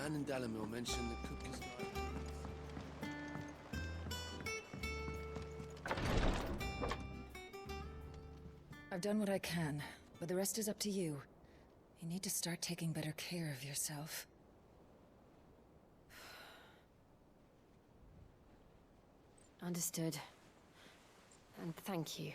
man in Dalamil mentioned that Kupka's died. I've done what I can, but the rest is up to you. You need to start taking better care of yourself. Understood. And thank you.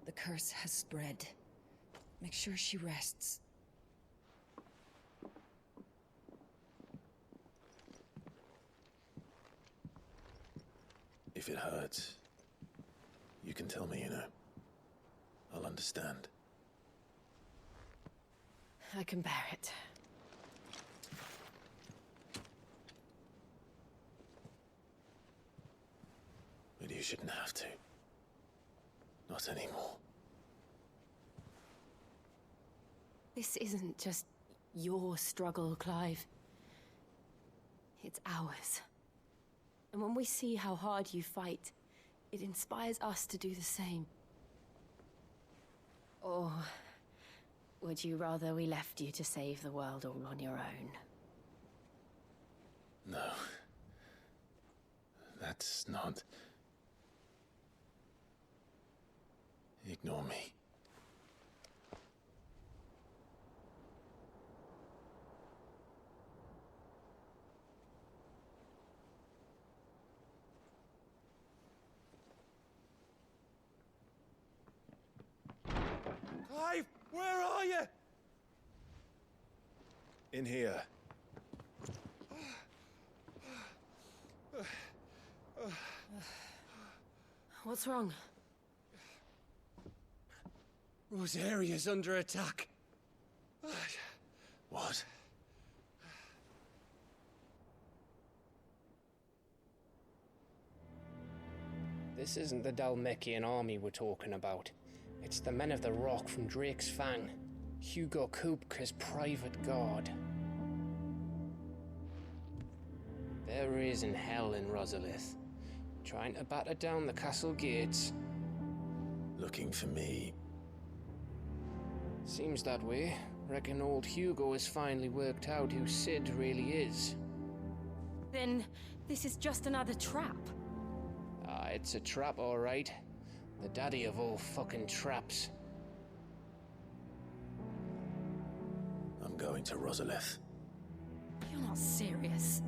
The curse has spread. Make sure she rests. If it hurts, you can tell me, I'll understand. I can bear it. But you shouldn't have to. Not anymore. This isn't just your struggle, Clive. It's ours. And when we see how hard you fight, it inspires us to do the same. Or would you rather we left you to save the world all on your own? No. That's not... Ignore me. Clive, where are you? In here. What's wrong? Rosaria's under attack. What? This isn't the Dalmekian army we're talking about. It's the men of the Rock from Drake's Fang. Hugo Kupka's private guard. There is in hell in Rosalith, trying to batter down the castle gates. Looking for me. Seems that way. Reckon old Hugo has finally worked out who Sid really is. Then this is just another trap. Ah, it's a trap, all right. The daddy of all fucking traps. I'm going to Rosalith. You're not serious.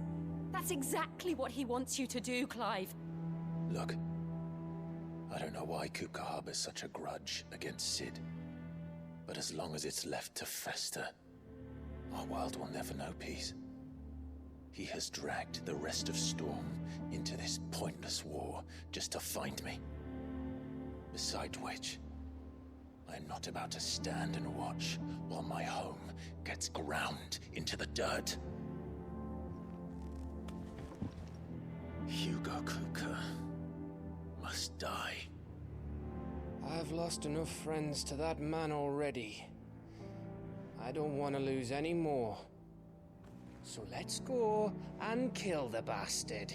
That's exactly what he wants you to do, Clive. Look, I don't know why Kupka harbors such a grudge against Sid. But as long as it's left to fester, our world will never know peace. He has dragged the rest of Storm into this pointless war just to find me. Besides which, I am not about to stand and watch while my home gets ground into the dirt. Hugo Kupka must die. I've lost enough friends to that man already. I don't want to lose any more. So let's go and kill the bastard.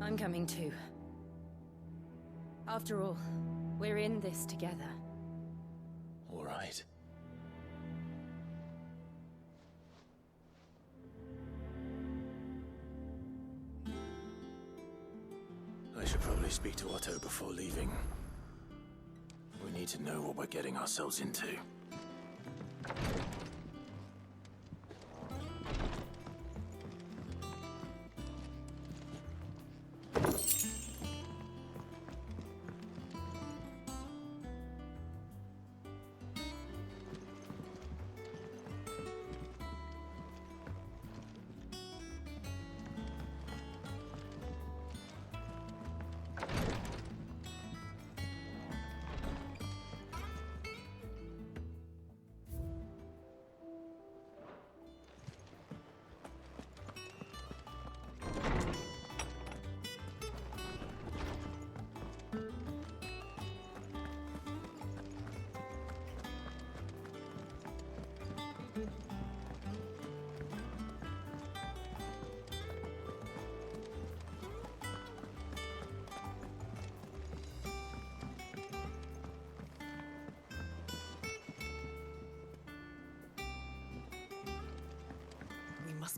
I'm coming too. After all, we're in this together. All right. I should probably speak to Otto before leaving. We need to know what we're getting ourselves into.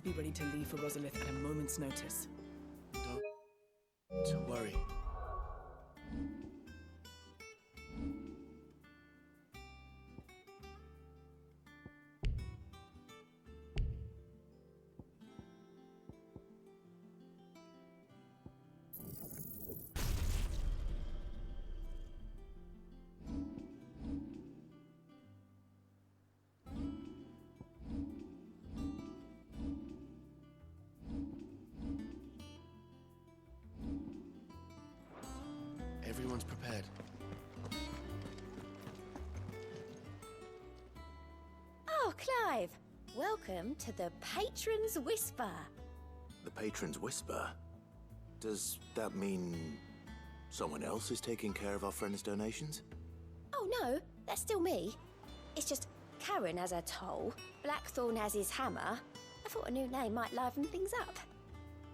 be ready to leave for Rosalith at a moment's notice. Don't worry. Everyone's prepared. Oh, Clive! Welcome to the Patron's Whisper. The Patron's Whisper? Does that mean someone else is taking care of our friend's donations? Oh no, that's still me. It's just Karen has her toll, Blackthorn has his hammer. I thought a new name might liven things up.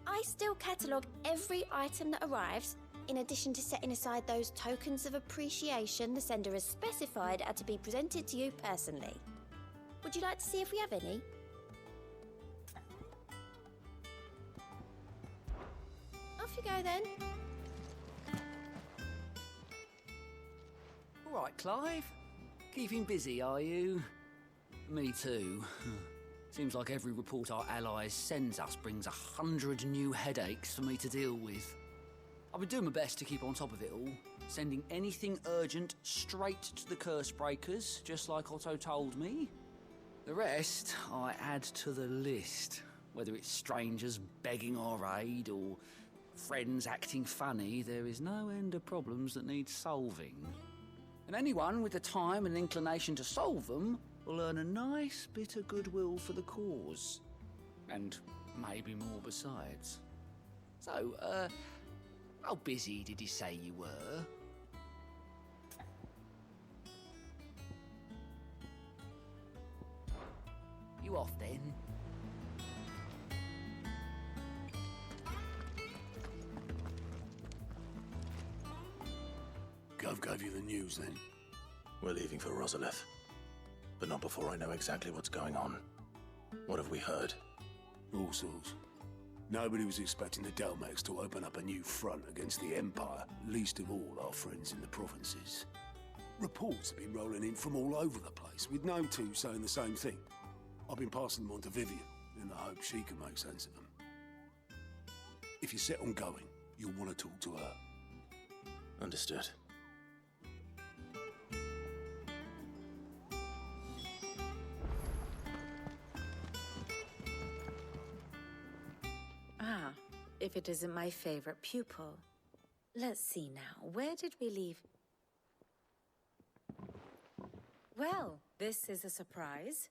I still catalogue every item that arrives, in addition to setting aside those tokens of appreciation the sender has specified are to be presented to you personally. Would you like to see if we have any? Off you go then. All right, Clive. Keeping busy, are you? Me too. Seems like every report our allies sends us brings 100 new headaches for me to deal with. I've been doing my best to keep on top of it all, sending anything urgent straight to the curse breakers, just like Otto told me. The rest I add to the list, whether it's strangers begging our aid or friends acting funny. There is no end of problems that need solving. And anyone with the time and inclination to solve them will earn a nice bit of goodwill for the cause. And maybe more besides. So, how busy did you say you were? You off then? Gov gave you the news then? We're leaving for Rosalith, but not before I know exactly what's going on. What have we heard? All sorts. Nobody was expecting the Dalmacs to open up a new front against the Empire, least of all our friends in the provinces. Reports have been rolling in from all over the place, with no two saying the same thing. I've been passing them on to Vivian, in the hope she can make sense of them. If you're set on going, you'll want to talk to her. Understood. Ah, if it isn't my favorite pupil. Let's see now, where did we leave? Well, this is a surprise.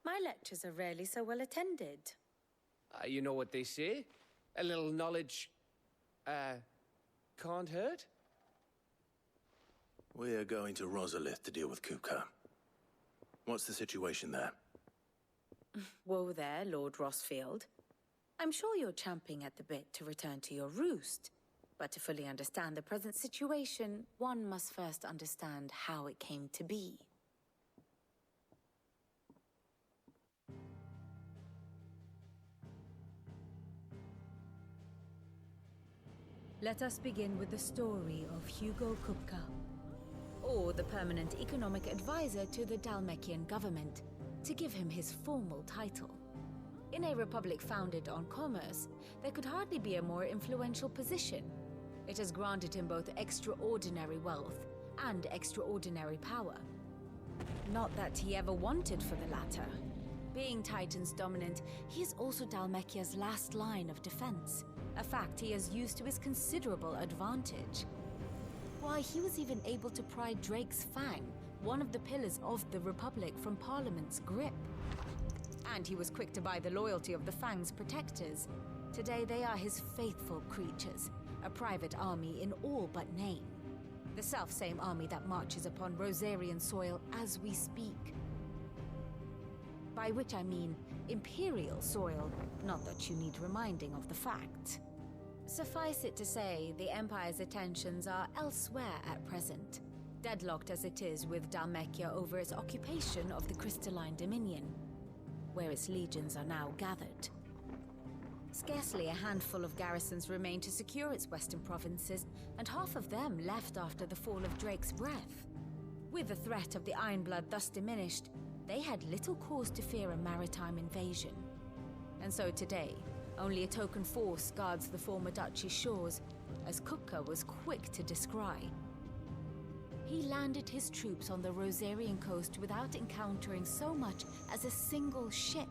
My lectures are rarely so well attended. You know what they say? A little knowledge, can't hurt? We're going to Rosalith to deal with Kupka. What's the situation there? Whoa there, Lord Rossfield. I'm sure you're champing at the bit to return to your roost. But to fully understand the present situation, one must first understand how it came to be. Let us begin with the story of Hugo Kupka, or the permanent economic advisor to the Dalmekian government, to give him his formal title. In a republic founded on commerce, there could hardly be a more influential position. It has granted him both extraordinary wealth and extraordinary power. Not that he ever wanted for the latter. Being Titan's dominant, he is also Dalmekia's last line of defense, a fact he has used to his considerable advantage. Why, he was even able to pry Drake's Fang, one of the pillars of the Republic, from Parliament's grip. And he was quick to buy the loyalty of the Fang's protectors. Today they are his faithful creatures, a private army in all but name. The self-same army that marches upon Rosarian soil as we speak. By which I mean Imperial soil, not that you need reminding of the fact. Suffice it to say, the Empire's attentions are elsewhere at present, deadlocked as it is with Dalmekia over its occupation of the Crystalline Dominion, where its legions are now gathered. Scarcely a handful of garrisons remained to secure its western provinces, and half of them left after the fall of Drake's breath. With the threat of the Ironblood thus diminished, they had little cause to fear a maritime invasion. And so today, only a token force guards the former duchy's shores, as Kupka was quick to descry. He landed his troops on the Rosarian coast without encountering so much as a single ship.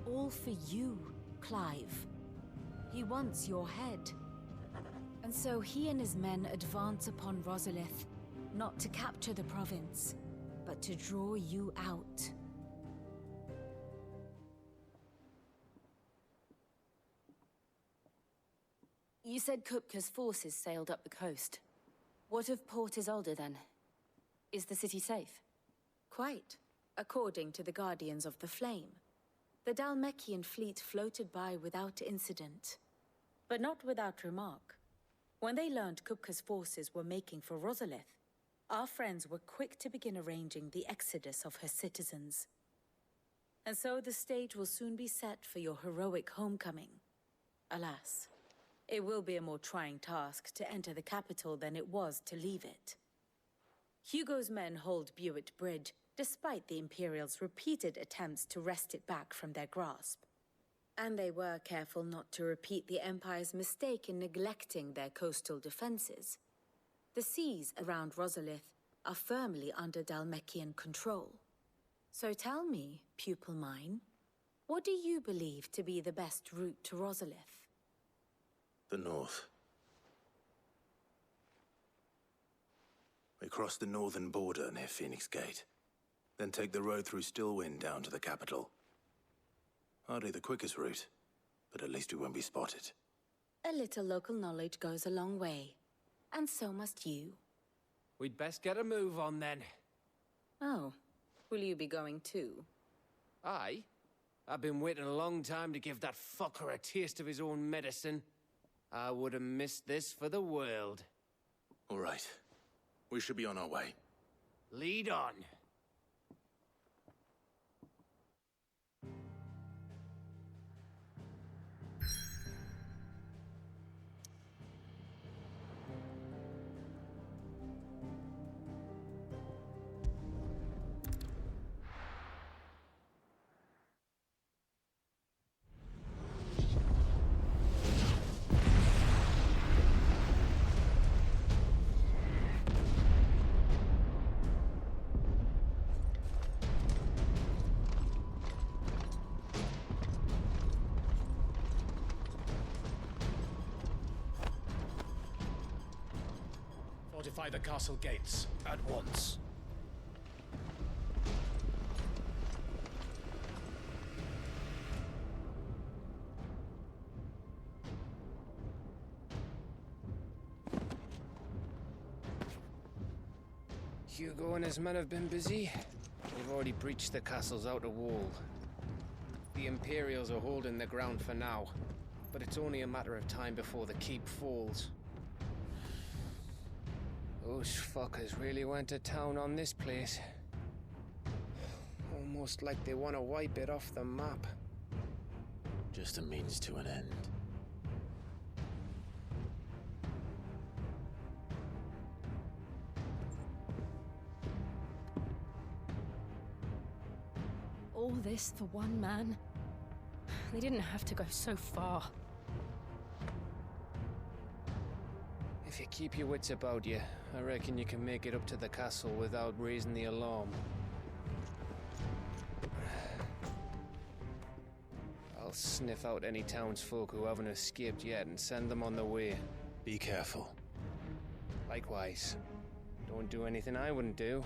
All for you, Clive. He wants your head. And so he and his men advance upon Rosalith, not to capture the province, but to draw you out. You said Kupka's forces sailed up the coast. What of Port Isolde, then? Is the city safe? Quite, according to the Guardians of the Flame. The Dhalmekian fleet floated by without incident. But not without remark. When they learned Kupka's forces were making for Rosalith, our friends were quick to begin arranging the exodus of her citizens. And so the stage will soon be set for your heroic homecoming. Alas, it will be a more trying task to enter the capital than it was to leave it. Hugo's men hold Buet Bridge, despite the Imperials' repeated attempts to wrest it back from their grasp. And they were careful not to repeat the Empire's mistake in neglecting their coastal defenses. The seas around Rosalith are firmly under Dhalmekian control. So tell me, pupil mine, what do you believe to be the best route to Rosalith? The north. We cross the northern border near Phoenix Gate, then take the road through Stillwind down to the capital. Hardly the quickest route, but at least we won't be spotted. A little local knowledge goes a long way, and so must you. We'd best get a move on then. Oh, will you be going too? Aye. I've been waiting a long time to give that fucker a taste of his own medicine. I would have missed this for the world. All right. We should be on our way. Lead on. Fortify the castle gates at once. Hugo and his men have been busy. They've already breached the castle's outer wall. The Imperials are holding the ground for now, but it's only a matter of time before the keep falls. Those fuckers really went to town on this place. Almost like they want to wipe it off the map. Just a means to an end. All this for one man? They didn't have to go so far. If you keep your wits about you, I reckon you can make it up to the castle without raising the alarm. I'll sniff out any townsfolk who haven't escaped yet and send them on their way. Be careful. Likewise. Don't do anything I wouldn't do.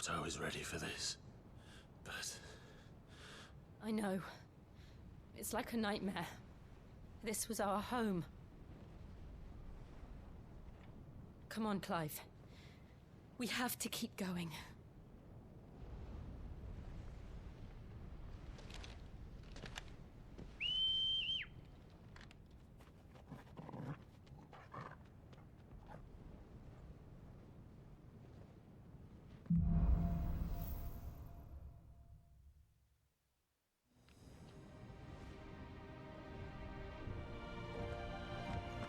thought I was ready for this, but... I know. It's like a nightmare. This was our home. Come on, Clive. We have to keep going.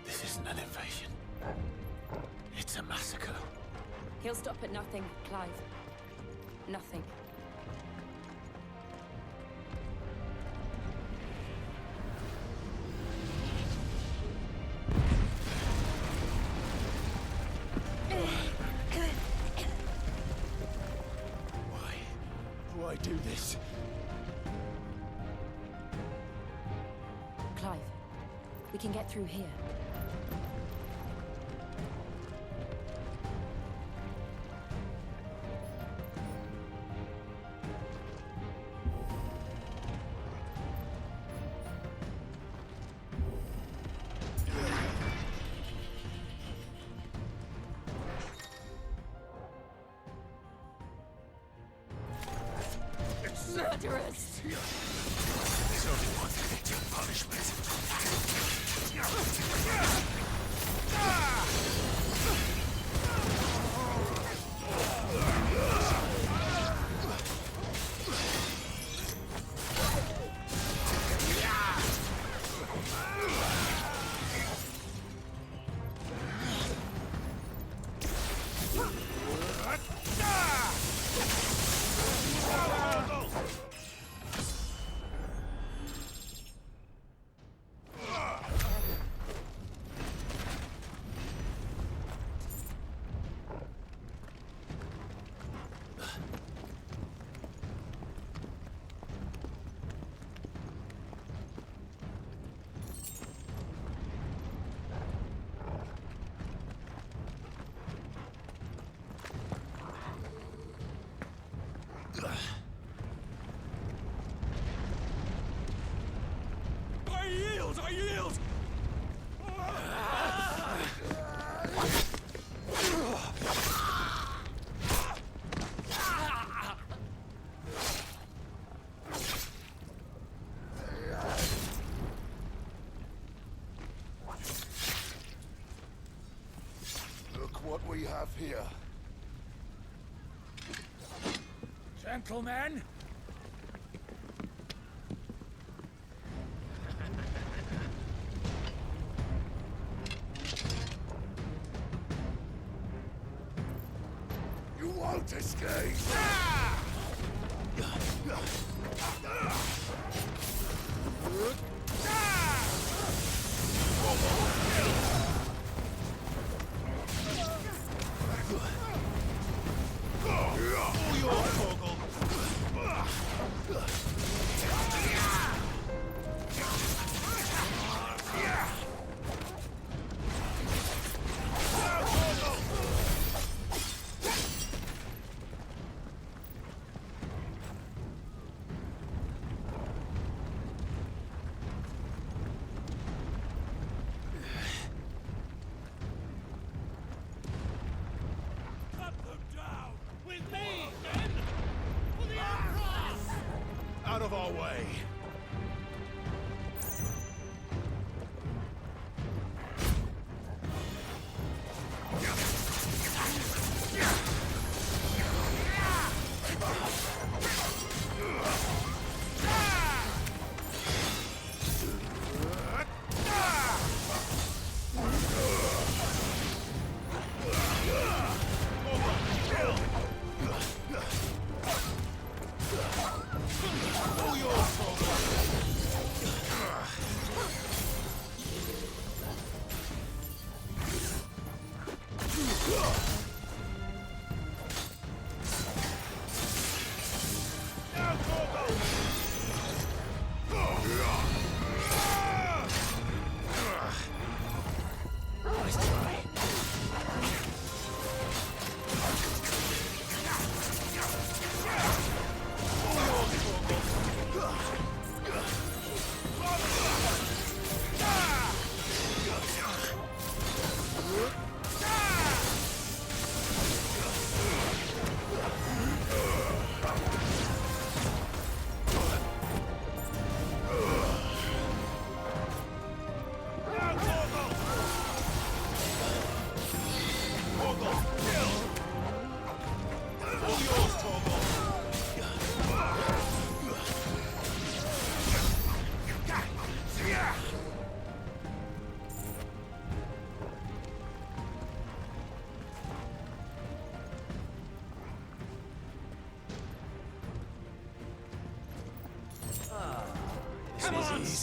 This isn't an invasion. It's a massacre. He'll stop at nothing, Clive. Nothing. Why do this? Clive, we can get through here. Murderers! There's only one victim punishment. I yield! Look what we have here. Gentlemen! You won't escape!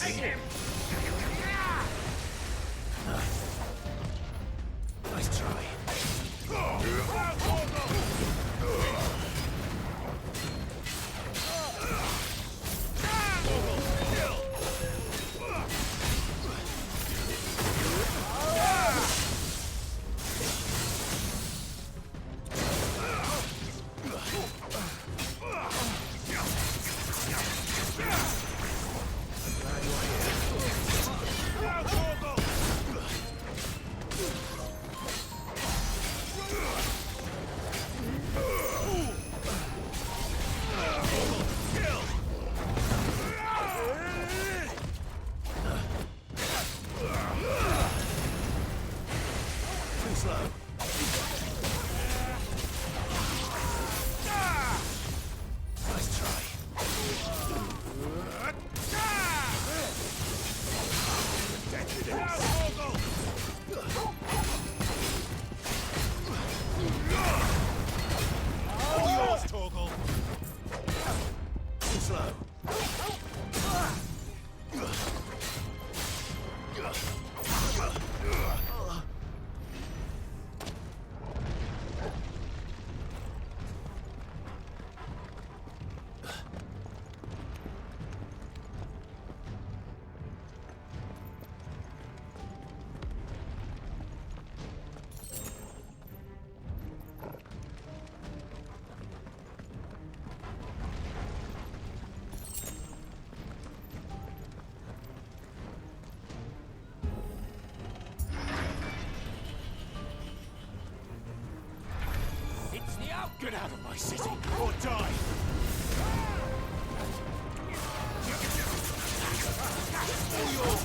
Take him! Nice try. Get out of my city, or die! All yours,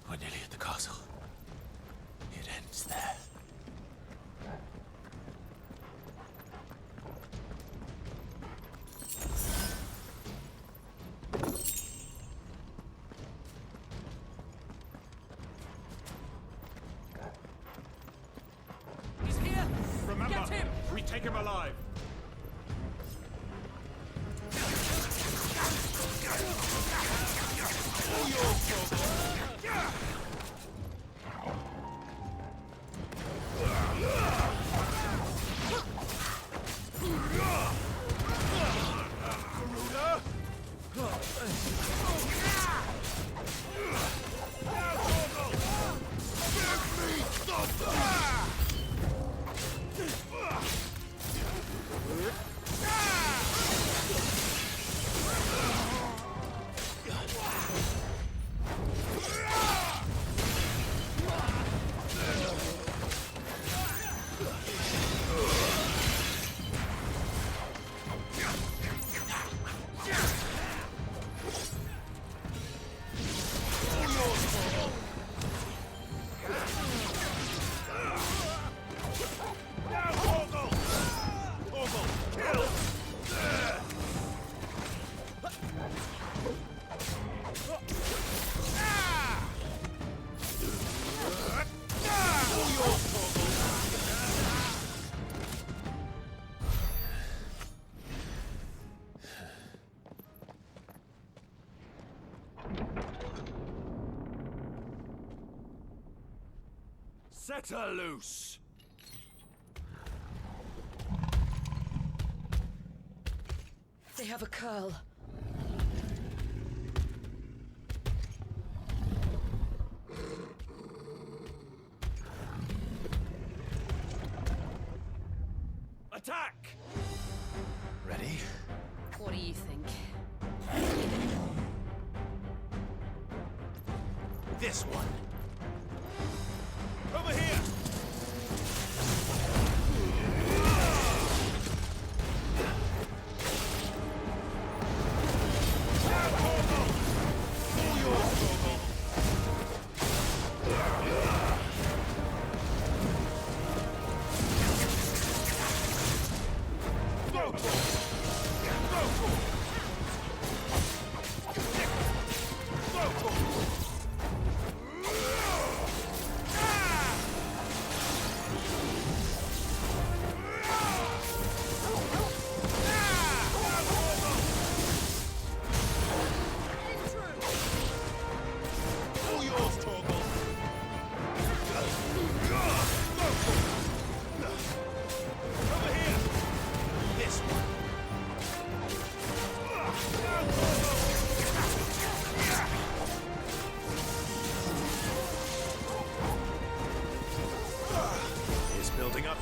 We're nearly at the castle. It ends there. He's here! Remember, get him! We take him alive! All yours, Torgal! Set her loose! They have a curl. attack! Ready? What do you think? This one. Over here!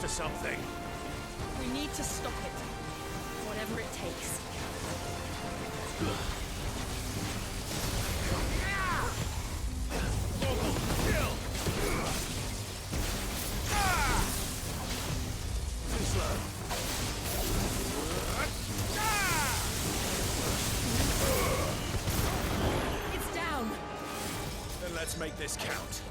Something. We need to stop it. Whatever it takes. Too slow. It's down. Then let's make this count.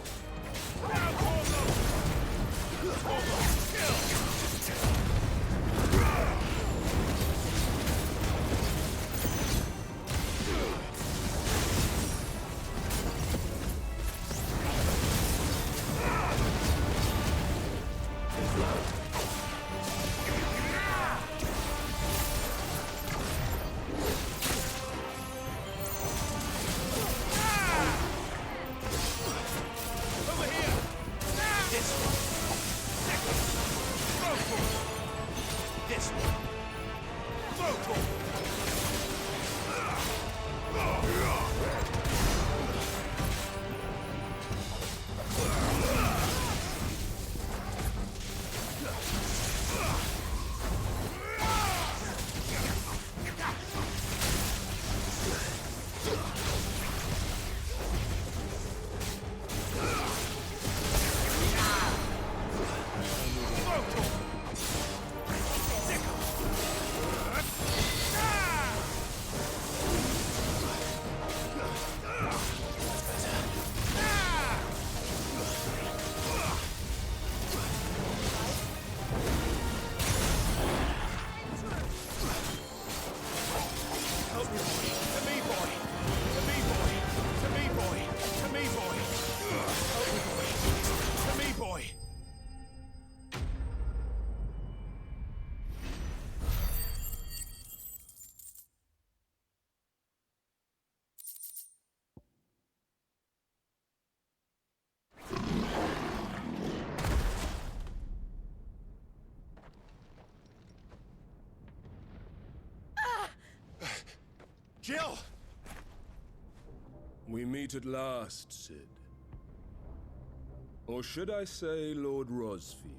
Jill! We meet at last, Sid. Or should I say, Lord Rosfield?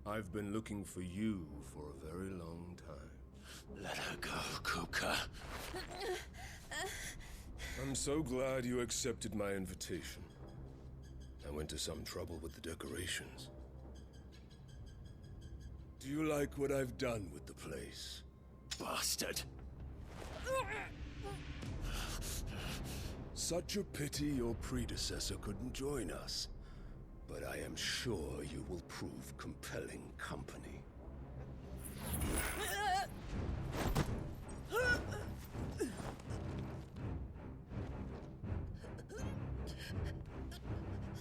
I've been looking for you for a very long time. Let her go, Kupka. I'm so glad you accepted my invitation. I went to some trouble with the decorations. Do you like what I've done with the place? Bastard. Such a pity your predecessor couldn't join us. But I am sure you will prove compelling company.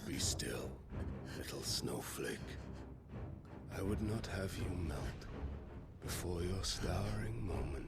Be still, little snowflake. I would not have you melt before your starring moment.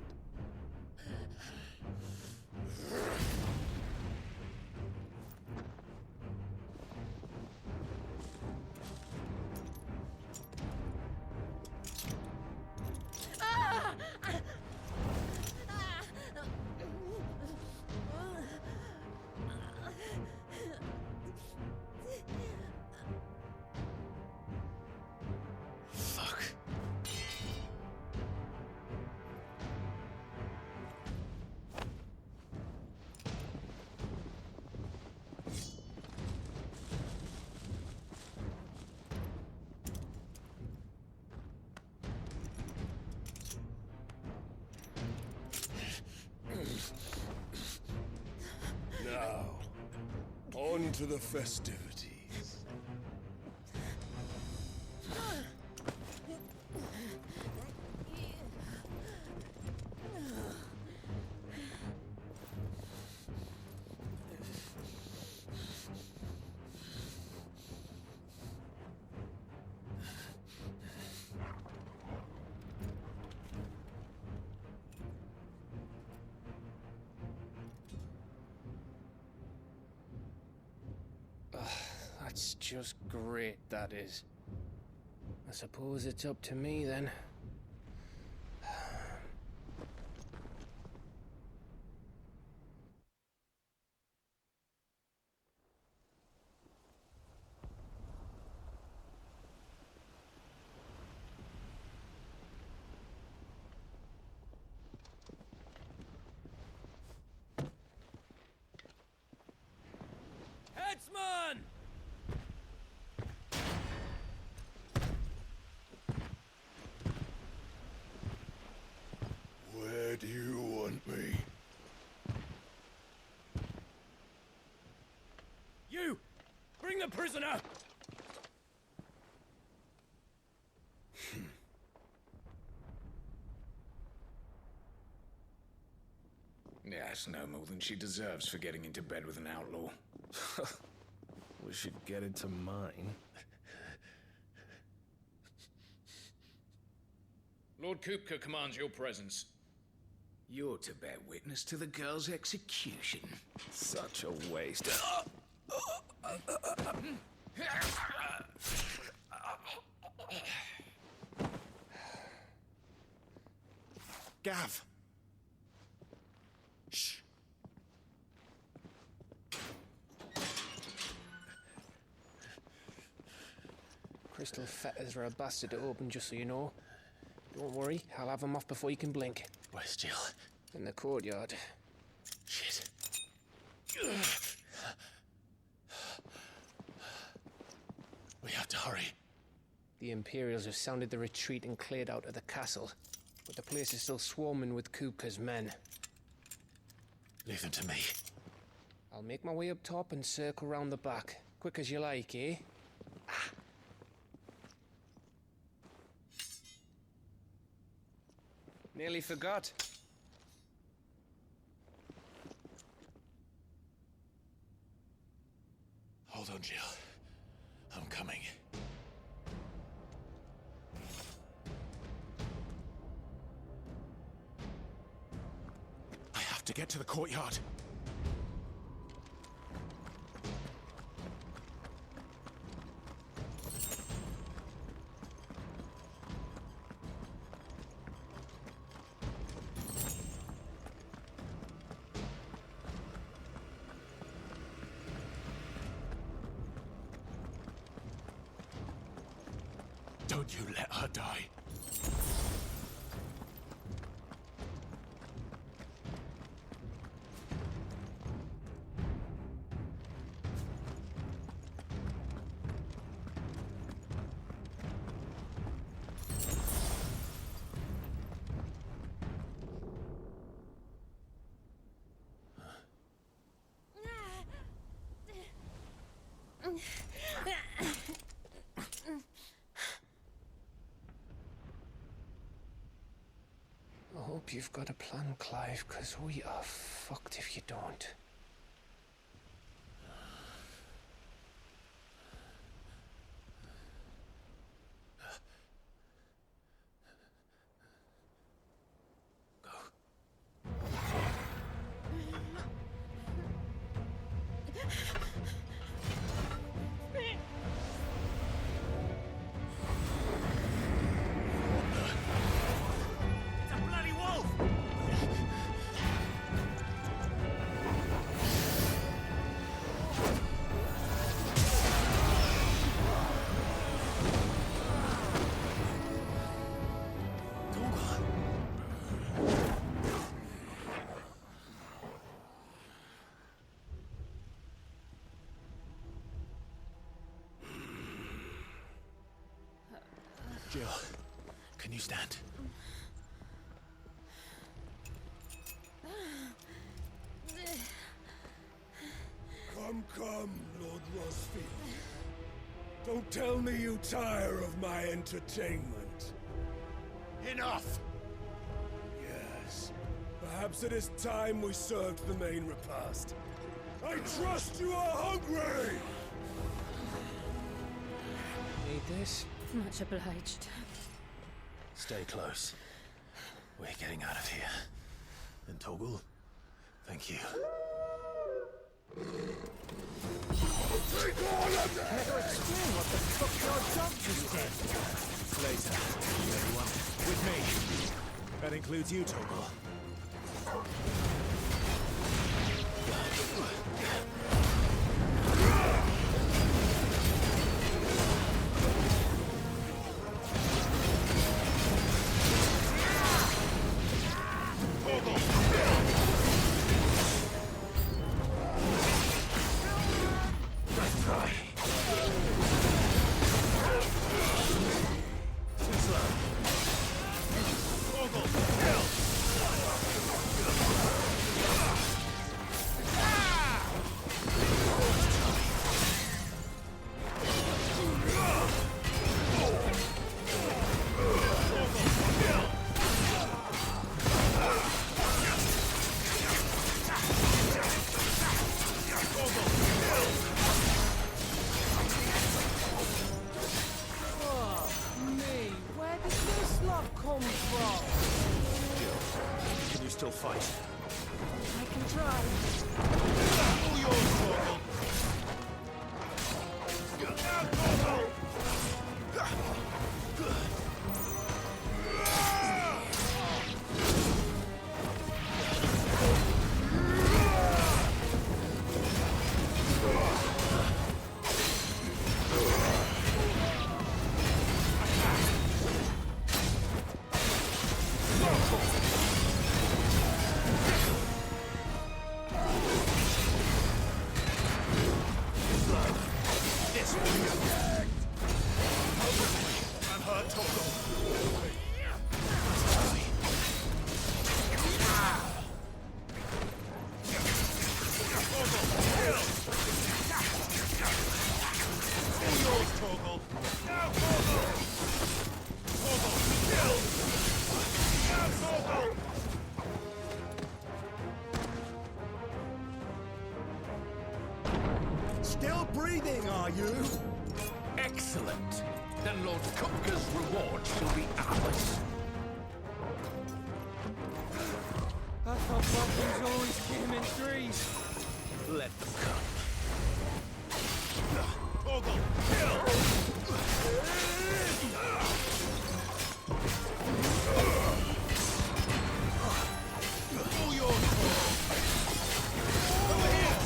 On to the festivities. That's just great, that is. I suppose it's up to me then. Headsman! Where do you want me? You! Bring the prisoner! Yes, no more than she deserves for getting into bed with an outlaw. We should get into mine. Lord Kupka commands your presence. You're to bear witness to the girl's execution. Such a waste. Gav! Shh. Crystal fetters are a bastard to open, just so you know. Don't worry, I'll have them off before you can blink. Where's Jill? In the courtyard. Shit. We have to hurry. The Imperials have sounded the retreat and cleared out of the castle, but the place is still swarming with Kupka's men. Leave them to me. I'll make my way up top and circle round the back. Quick as you like, eh? Nearly forgot. Hold on, Jill. I'm coming. I have to get to the courtyard. Don't you let her die. I hope you've got a plan, Clive, because we are fucked if you don't. Jill, can you stand? Come, Lord Rosfield. Don't tell me you tire of my entertainment. Enough! Yes. Perhaps it is time we served the main repast. I trust you are hungry! Need this? Much obliged. Stay close. We're getting out of here. And Toggle, thank you. Take all of them! Care to explain what the fuck your dog just did? Later, everyone. With me. That includes you, Toggle. Can you still fight? I can try. All yours, Toggle. Still breathing, are you? Excellent. Then Lord Kupka's reward shall be ours. I thought buffaloes always came in threes. Let them come. Toggle, All yours, Toggle. Over here.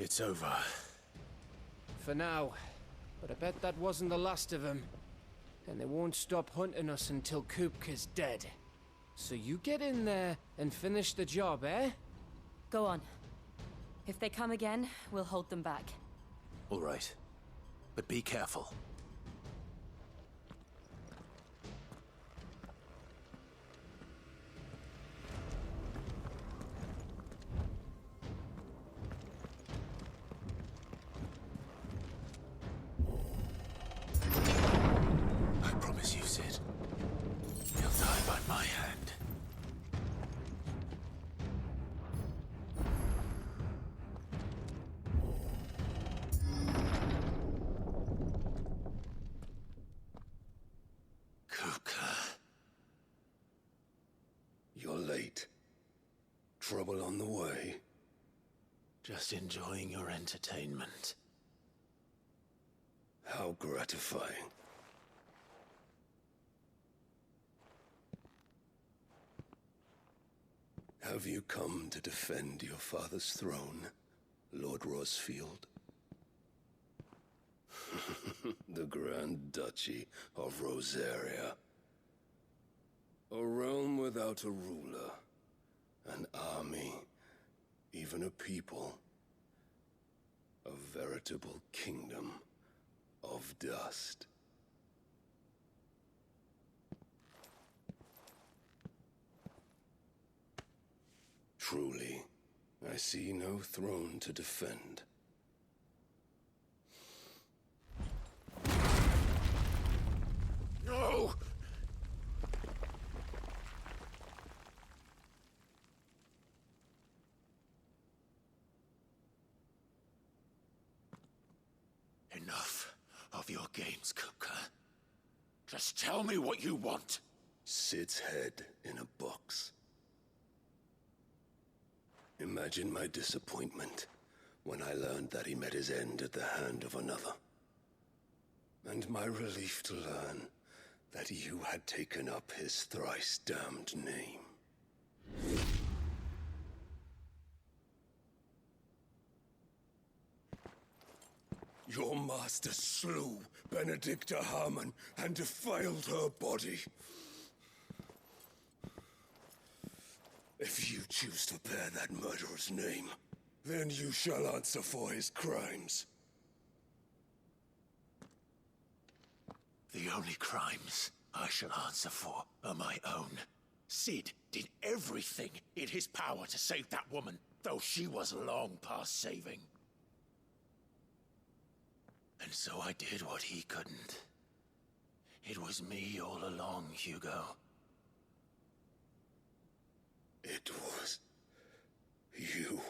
It's over. For now. But I bet that wasn't the last of them. And they won't stop hunting us until Kupka's dead. So you get in there and finish the job, eh? Go on. If they come again, we'll hold them back. All right. But be careful. I promise you, Sid. He'll die by my hand. You're late. Trouble on the way? Just enjoying your entertainment. How gratifying. Have you come to defend your father's throne, Lord Rosfield? The Grand Duchy of Rosaria. A realm without a ruler, an army, even a people. A veritable kingdom of dust. Truly, I see no throne to defend. No! Enough of your games, Kupka. Just tell me what you want. Sid's head in a box. Imagine my disappointment when I learned that he met his end at the hand of another. And my relief to learn that you had taken up his thrice damned name. Your master slew Benedicta Harmon and defiled her body. If you choose to bear that murderer's name, then you shall answer for his crimes. The only crimes I shall answer for are my own. Sid did everything in his power to save that woman, though she was long past saving. And so I did what he couldn't. It was me all along, Hugo. It was you.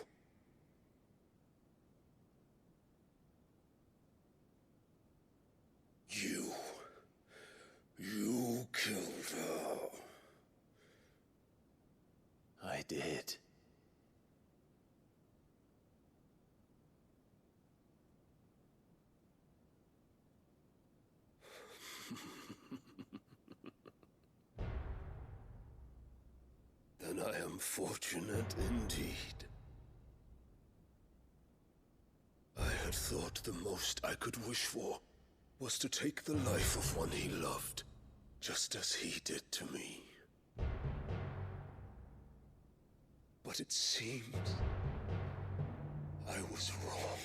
You killed her. I did. Then I am fortunate indeed. I had thought the most I could wish for was to take the life of one he loved, just as he did to me. But it seems I was wrong.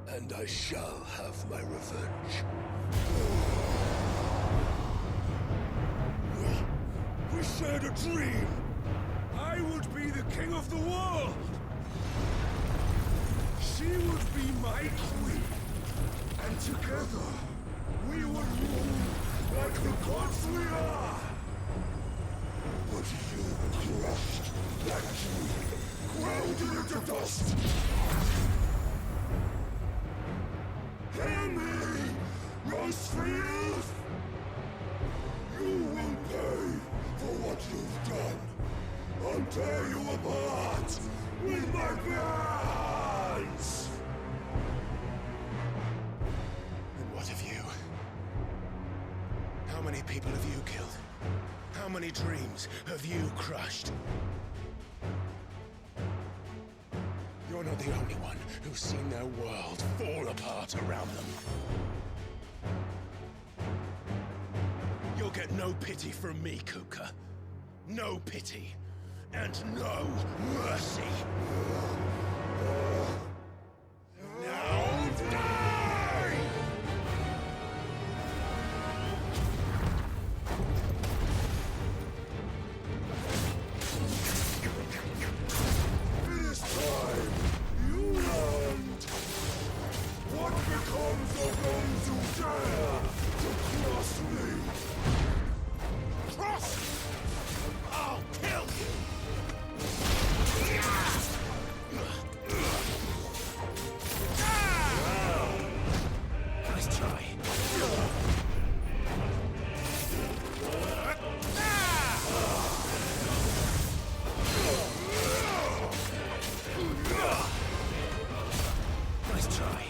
And I shall have my revenge. We shared a dream! I would be the king of the world! She would be my queen! And together, we would rule like the gods we are! But you crushed that dream, ground it into dust! Hear me, Rosefield! You will pay for what you've done. I'll tear you apart with my hands! And what of you? How many people have you killed? How many dreams have you crushed? the only one who's seen their world fall apart around them. You'll get no pity from me, Kupka. No pity. And no mercy. Now die! It is time you learned what becomes of those who dare to cross me. Cross! I'll kill you! Nice try. Nice try.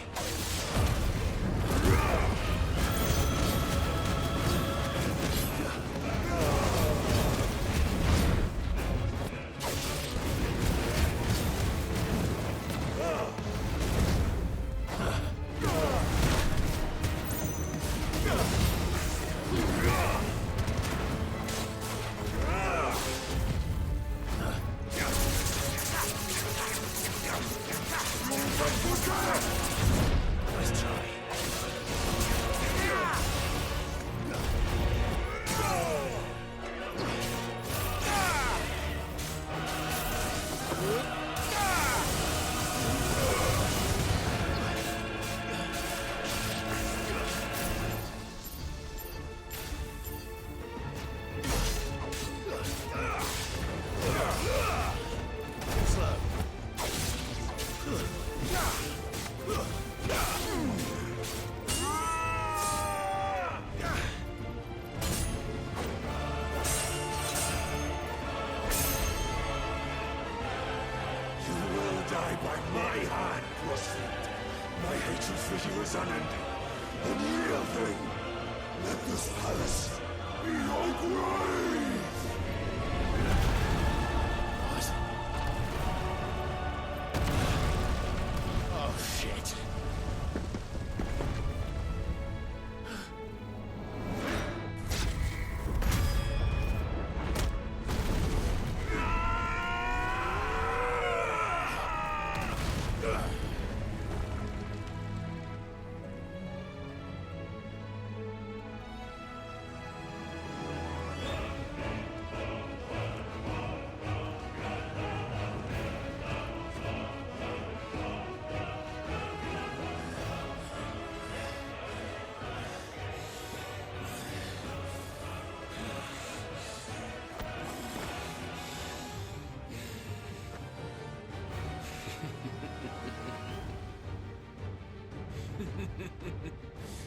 Nice try. Die by my hand, Crossfield. My hatred for you is unending. A real thing. Let this palace be your grave! What? Oh, shit.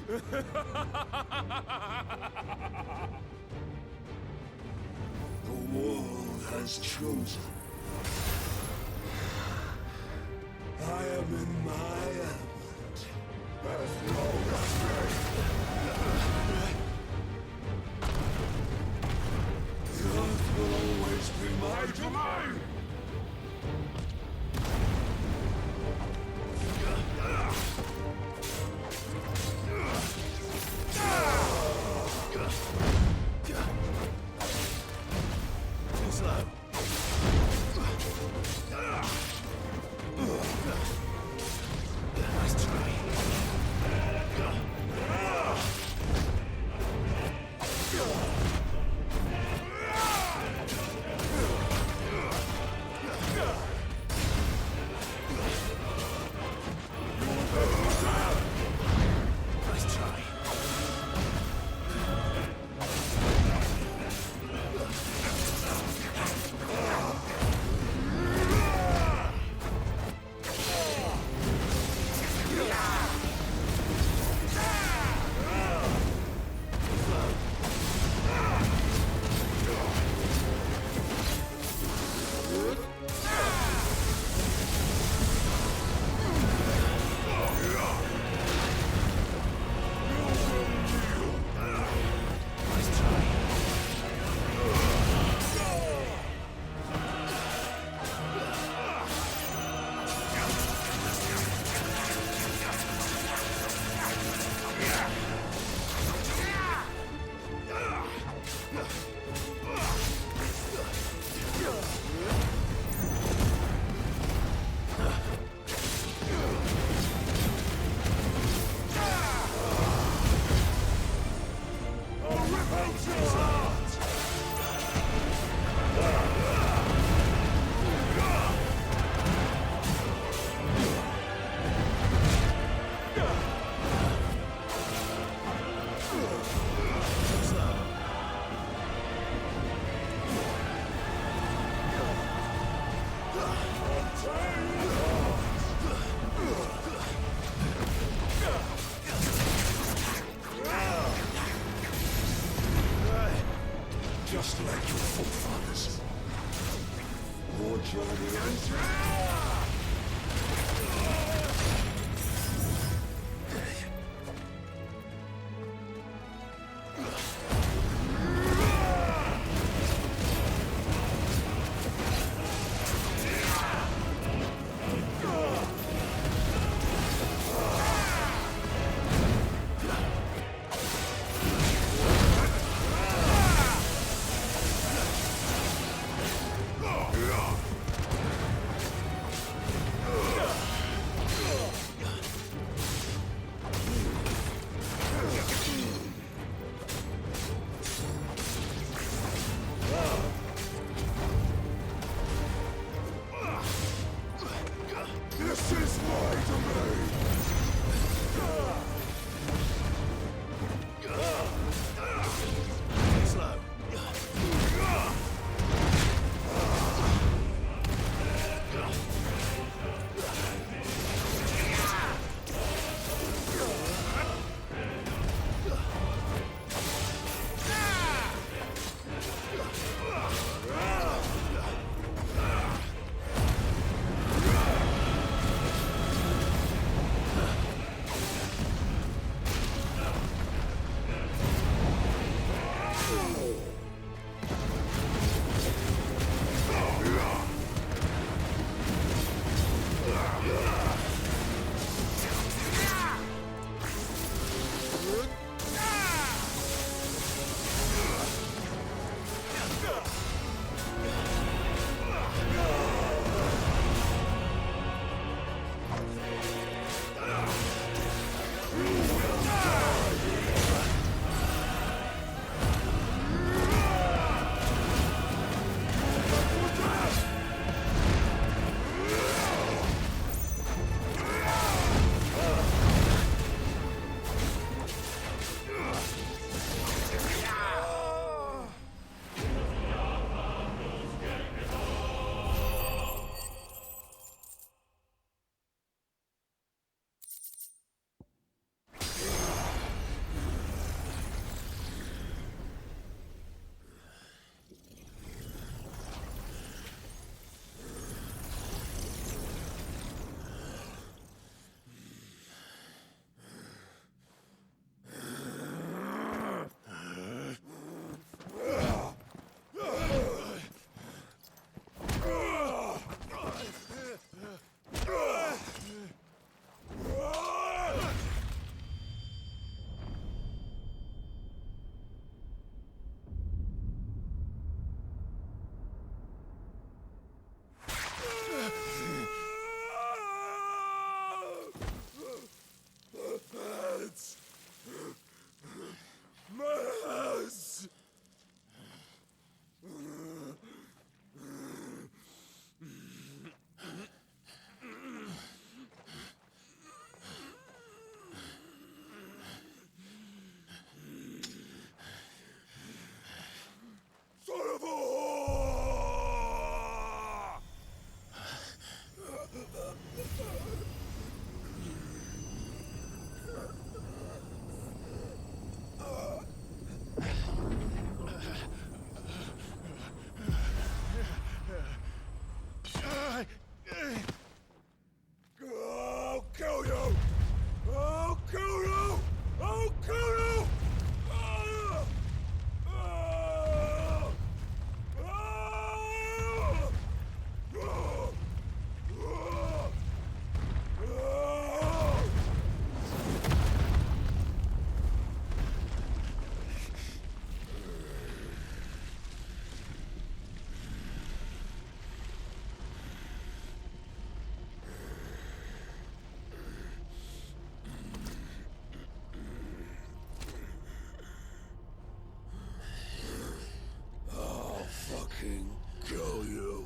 The world has chosen. I am in my element. There's no escape. The earth will always be my domain. Too slow. Kill you.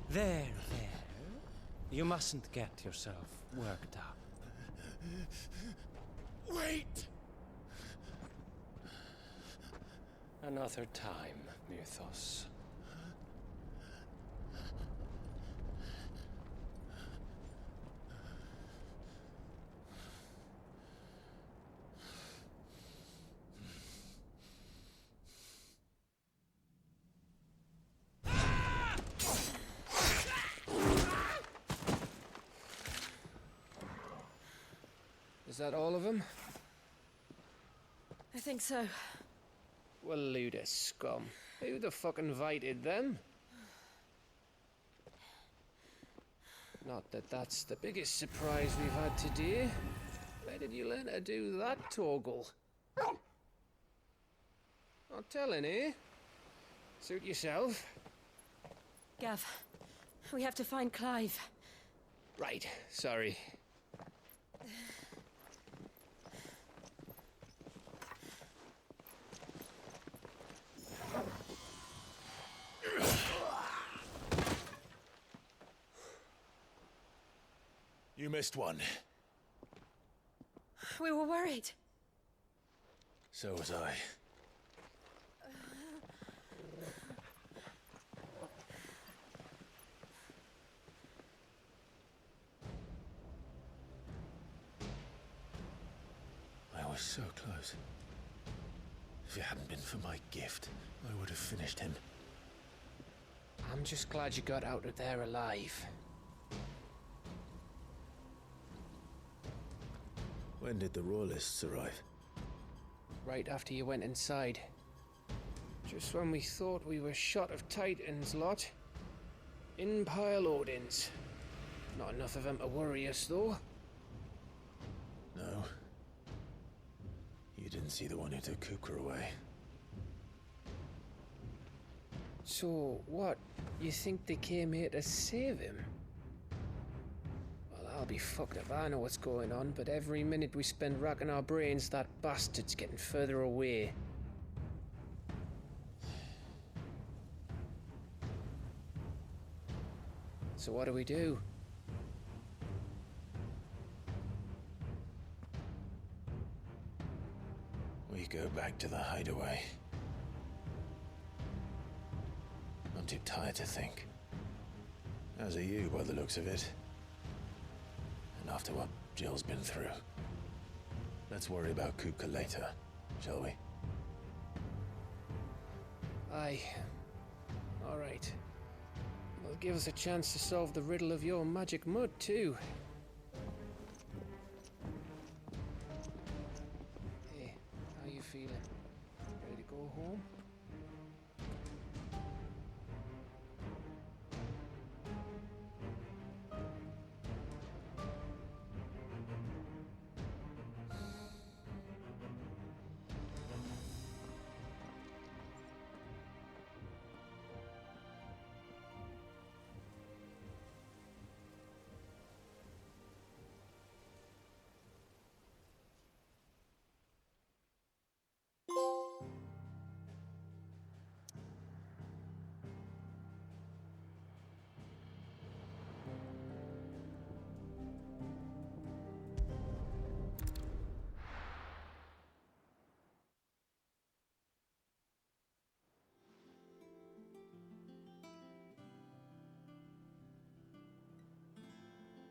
There. You mustn't get yourself worked up. Wait! Another time, Mythos. Is that all of them? I think so. Well, load of scum. Who the fuck invited them? Not that that's the biggest surprise we've had today. Where did you learn to do that, Torgal? Not telling, eh? Suit yourself. Gav, we have to find Clive. Right, sorry. You missed one. We were worried. So was I. I was so close. If it hadn't been for my gift, I would have finished him. I'm just glad you got out of there alive. When did the Royalists arrive? Right after you went inside. Just when we thought we were shot of Titans lot. In pile Odins. Not enough of them to worry us, though. No. You didn't see the one who took Kupka away. So, what? You think they came here to save him? Well, I'll be fucked if I know what's going on, but every minute we spend racking our brains, that bastard's getting further away. So what do we do? We go back to the hideaway. I'm too tired to think. As are you, by the looks of it. And after what Jill's been through. Let's worry about Kupka later, shall we? Aye. All right. It'll give us a chance to solve the riddle of your magic mud, too. Hey, how you feeling? Ready to go home?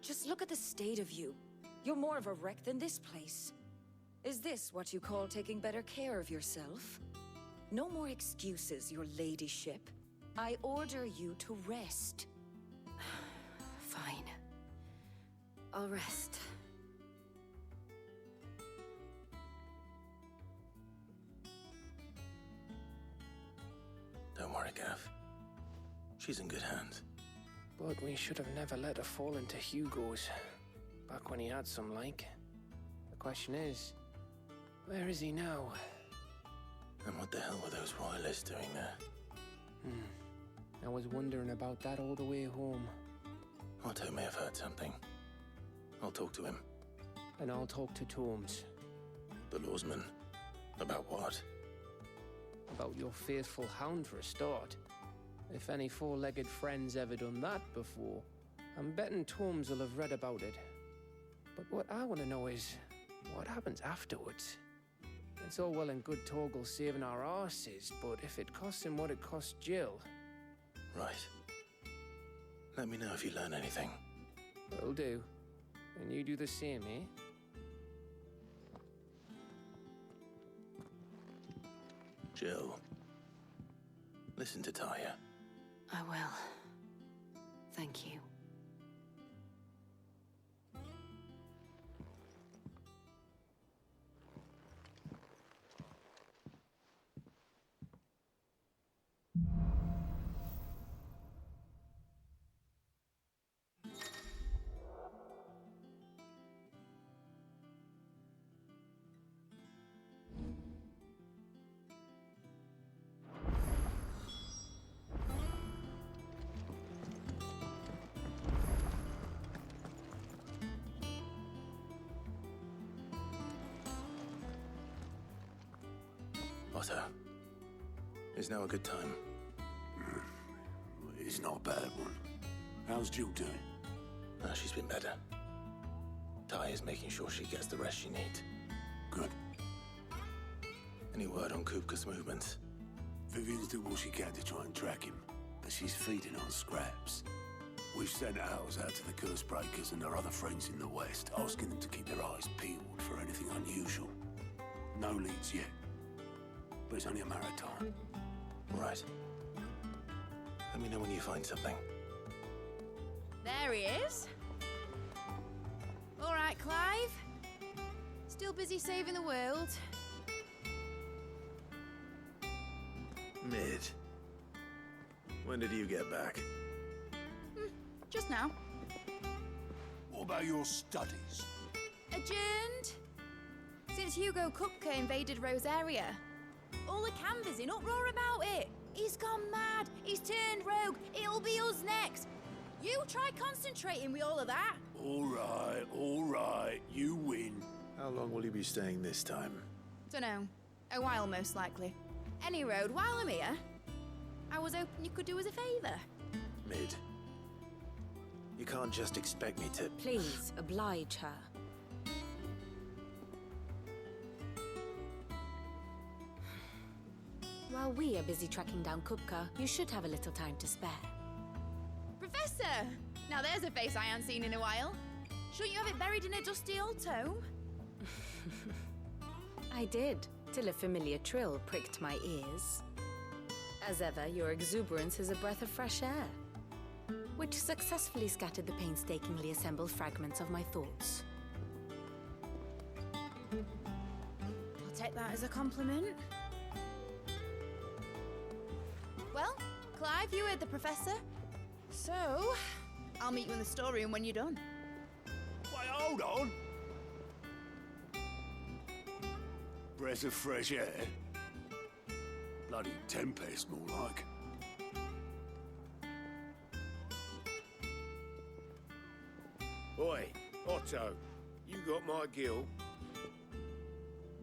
Just look at the state of you. You're more of a wreck than this place. Is this what you call taking better care of yourself? No more excuses, your ladyship. I order you to rest. Fine. I'll rest. Don't worry, Gav. She's in good hands. But we should have never let her fall into Hugo's. Back when he had some like. The question is, where is he now? And what the hell were those royalists doing there? I was wondering about that all the way home. Otto may have heard something. I'll talk to him. And I'll talk to Tomes. The lawsman? About what? About your faithful hound for a start. If any four-legged friend's ever done that before, I'm betting Tomes will have read about it. But what I want to know is, what happens afterwards? It's all well and good Torgal saving our arses, but if it costs him what it cost Jill... Right. Let me know if you learn anything. Will do. And you do the same, eh? Jill. Listen to Taya. I will. Thank you. Otto. Is now a good time? It's not a bad one. How's Jill doing? She's been better. Ty is making sure she gets the rest she needs. Good. Any word on Kupka's movements? Vivian's doing all she can to try and track him, but she's feeding on scraps. We've sent ours out to the Curse Breakers and our other friends in the West, asking them to keep their eyes peeled for anything unusual. No leads yet, but it's only a matter of time. Right. Let me know when you find something. There he is. All right, Clive. Still busy saving the world. Mid. When did you get back? Just now. What about your studies? Adjourned. Since Hugo Kupka invaded Rosaria. All the canvas in uproar about it. He's gone mad. He's turned rogue. It'll be us next. You try concentrating with all of that. All right. You win. How long will you be staying this time? Dunno. A while, most likely. Any road, while I'm here, I was hoping you could do us a favour. Mid. You can't just expect me to... Please, oblige her. While we are busy tracking down Kupka, you should have a little time to spare. Professor! Now there's a face I haven't seen in a while. Shouldn't you have it buried in a dusty old tome? I did, till a familiar trill pricked my ears. As ever, your exuberance is a breath of fresh air, which successfully scattered the painstakingly assembled fragments of my thoughts. I'll take that as a compliment. Well, Clive, you heard the Professor. So, I'll meet you in the storeroom when you're done. Wait, hold on. Breath of fresh air. Bloody tempest, more like. Oi, Otto, you got my gill?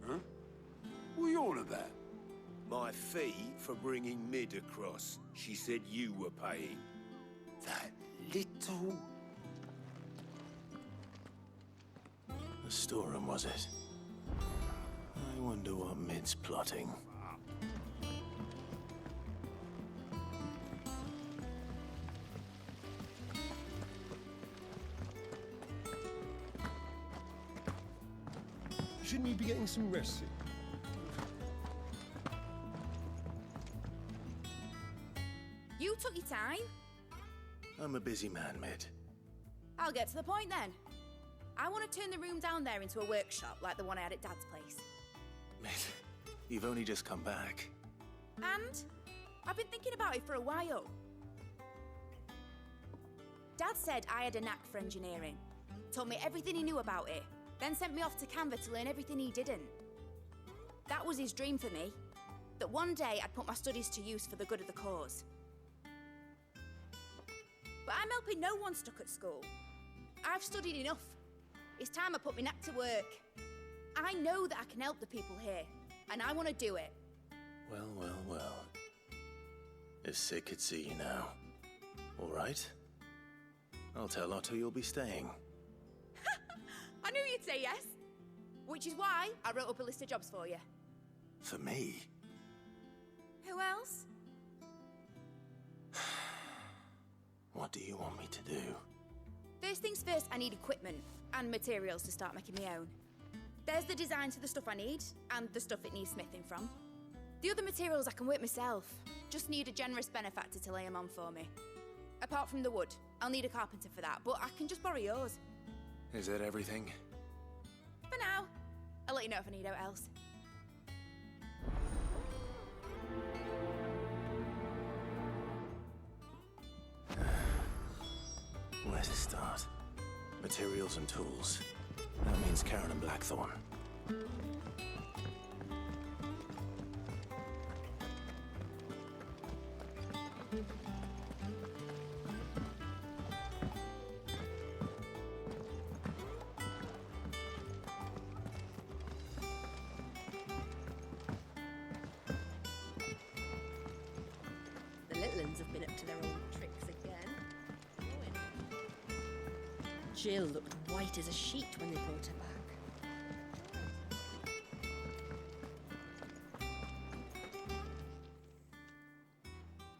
Huh? What are you on about? My fee for bringing Mid across. She said you were paying. That little... The storeroom, was it? I wonder what Mid's plotting. Shouldn't you be getting some rest soon? You took your time. I'm a busy man, Mid. I'll get to the point then. I want to turn the room down there into a workshop like the one I had at Dad's place. Mid, you've only just come back. And I've been thinking about it for a while. Dad said I had a knack for engineering. Told me everything he knew about it. Then sent me off to Canva to learn everything he didn't. That was his dream for me. That one day I'd put my studies to use for the good of the cause. But I'm helping no one stuck at school. I've studied enough. It's time I put my knack to work. I know that I can help the people here, and I want to do it. Well. If Sid could see you now. All right? I'll tell Otto you'll be staying. I knew you'd say yes. Which is why I wrote up a list of jobs for you. For me? Who else? What do you want me to do? First things first, I need equipment and materials to start making my own. There's the designs for the stuff I need, and the stuff it needs smithing from. The other materials I can work myself. Just need a generous benefactor to lay them on for me. Apart from the wood, I'll need a carpenter for that, but I can just borrow yours. Is that everything? For now. I'll let you know if I need out else. Where to start? Materials and tools. That means Karen and Blackthorn. been up to their old tricks again. Jill looked white as a sheet when they brought her back.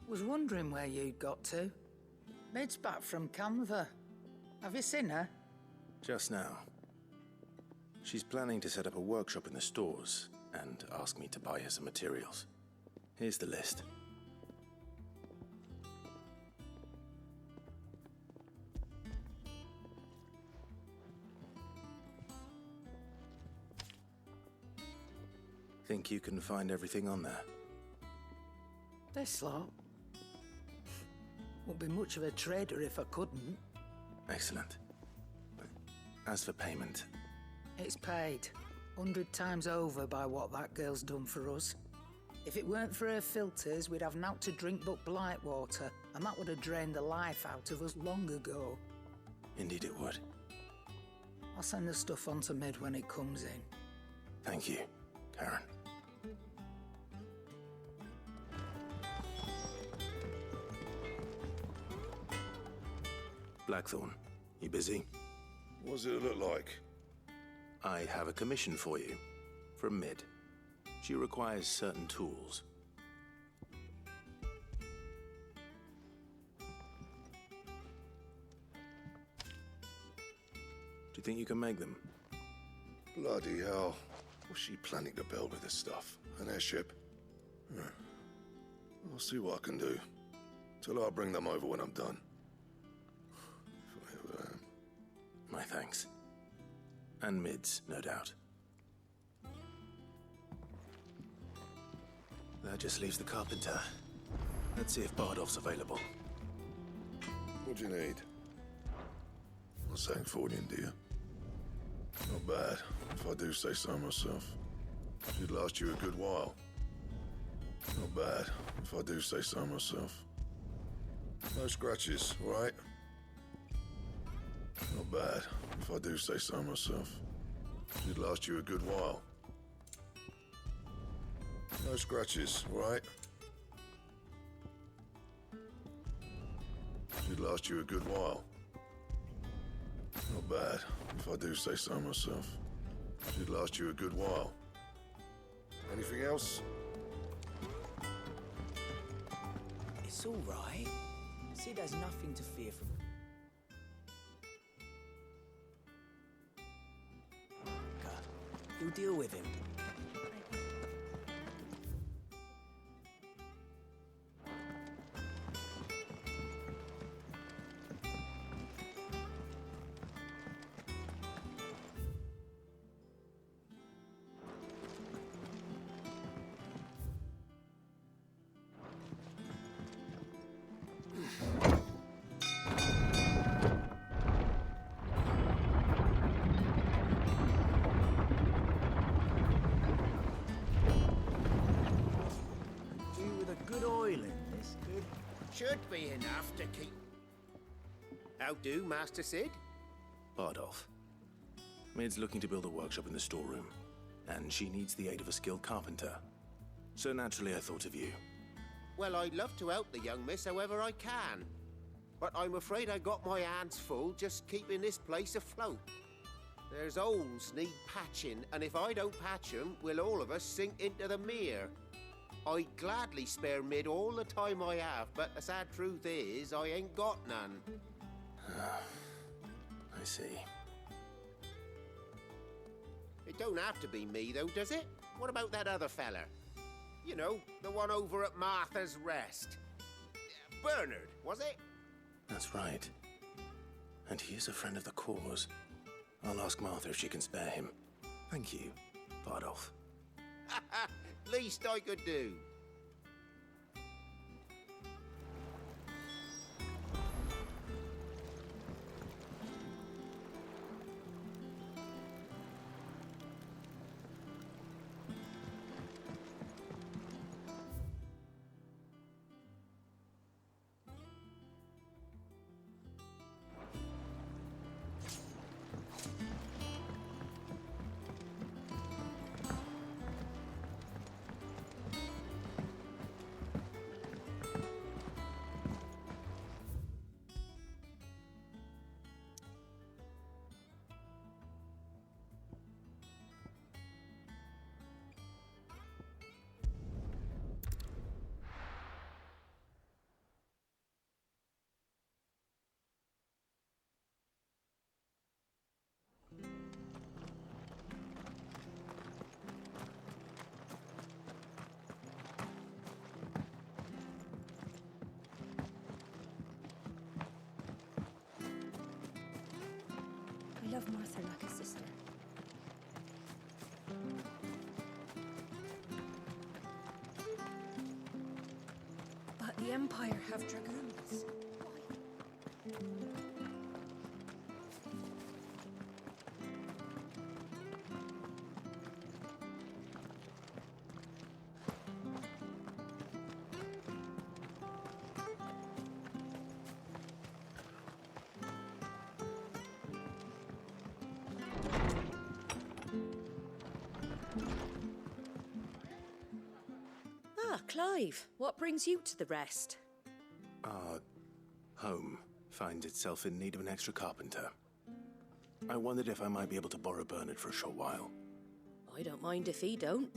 Was wondering where you'd got to. Mid's back from Canva. Have you seen her? Just now. She's planning to set up a workshop in the stores and ask me to buy her some materials. Here's the list. Think you can find everything on there? This lot. Wouldn't be much of a trader if I couldn't. Excellent. As for payment... It's paid. 100 times over by what that girl's done for us. If it weren't for her filters, we'd have naught to drink but blight water, and that would have drained the life out of us long ago. Indeed it would. I'll send the stuff on to Mid when it comes in. Thank you, Karen. Blackthorn, you busy? What does it look like? I have a commission for you, from Mid. She requires certain tools. Do you think you can make them? Bloody hell. What's she planning to build with this stuff? An airship? I'll see what I can do. Tell her I'll bring them over when I'm done. If I ever am. My thanks. And Mid's, no doubt. That just leaves the carpenter. Let's see if Bardolph's available. What do you need? Not saying Fordian, do you? Not bad, if I do say so myself. Should last you a good while. Not bad, if I do say so myself. No scratches, all right? Not bad, if I do say so myself. Should last you a good while. No scratches, all right? Should last you a good while. Not bad, if I do say so myself. Should last you a good while. Anything else? It's all right. Sid has nothing to fear from... You'll deal with him. Should be enough to keep... How do, Master Sid? Bardolph. Mid's looking to build a workshop in the storeroom, and she needs the aid of a skilled carpenter. So naturally I thought of you. Well, I'd love to help the young miss however I can. But I'm afraid I got my hands full just keeping this place afloat. There's holes need patching, and if I don't patch them, we'll all of us sink into the mere. I'd gladly spare Mid all the time I have, but the sad truth is, I ain't got none. I see. It don't have to be me, though, does it? What about that other fella? You know, the one over at Martha's Rest. Bernard, was it? That's right. And he is a friend of the cause. I'll ask Martha if she can spare him. Thank you, Bardolph. Least I could do. love Martha like a sister. But the Empire have dragoons. Ah, Clive, what brings you to the rest? Our home finds itself in need of an extra carpenter. I wondered if I might be able to borrow Bernard for a short while. I don't mind if he don't.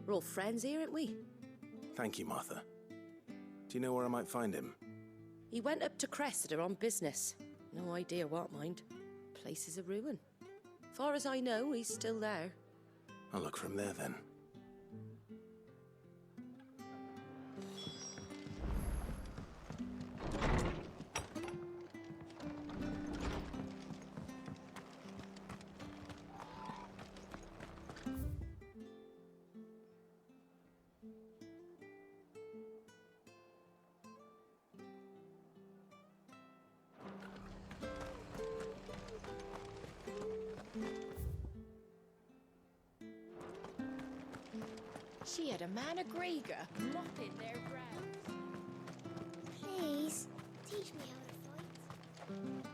We're all friends here, aren't we? Thank you, Martha. Do you know where I might find him? He went up to Cressida on business. No idea what, mind. Place is a ruin. Far as I know, he's still there. I'll look for him there then. She had a man of Grega mopping their grounds. Please, teach me how to fight.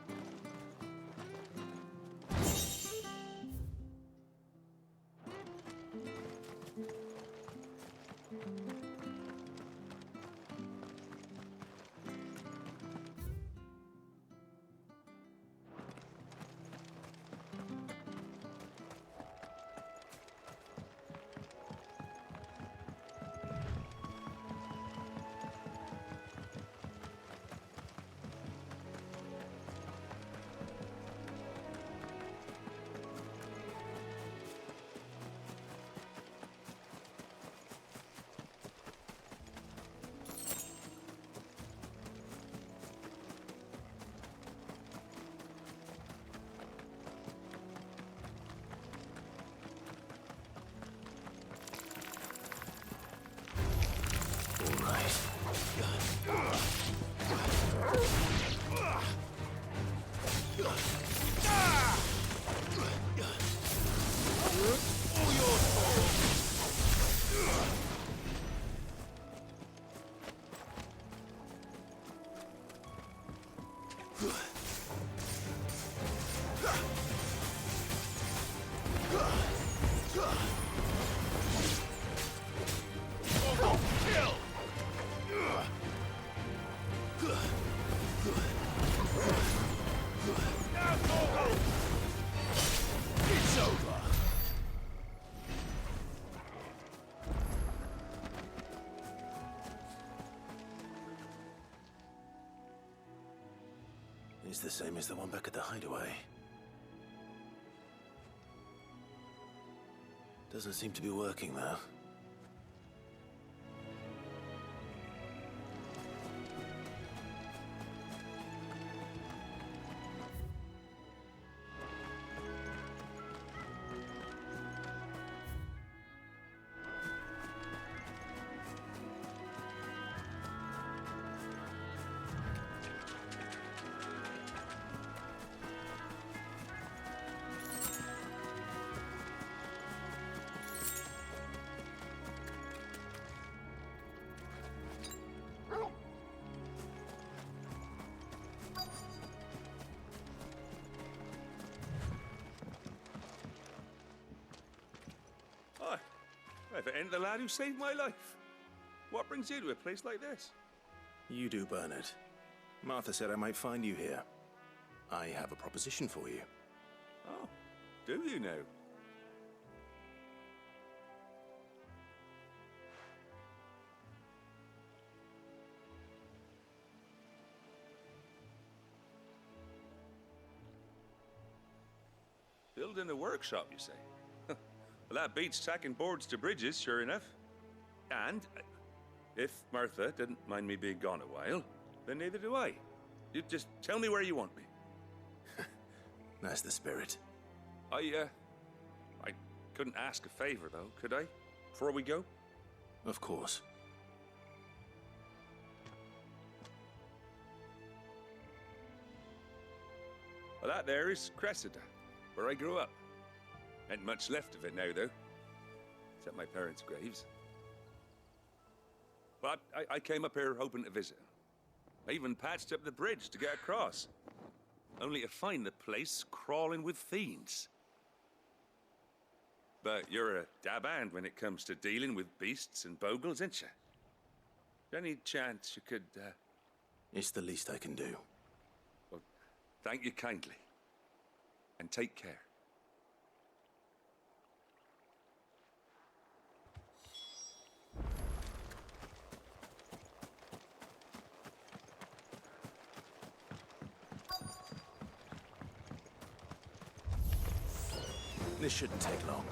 It's the same as the one back at the hideaway. Doesn't seem to be working, though. If it ain't the lad who saved my life. What brings you to a place like this? You do, Bernard. Martha said I might find you here. I have a proposition for you. Oh, do you now? Building a workshop, you say? Well, that beats tacking boards to bridges, sure enough. And if Martha didn't mind me being gone a while, then neither do I. You just tell me where you want me. That's the spirit. I couldn't ask a favor, though, could I? Before we go? Of course. Well, that there is Cressida, where I grew up. Ain't much left of it now, though. Except my parents' graves. But I came up here hoping to visit. I even patched up the bridge to get across. Only to find the place crawling with fiends. But you're a dab hand when it comes to dealing with beasts and bogles, ain't you? Any chance you could, It's the least I can do. Well, thank you kindly. And take care. This shouldn't take long.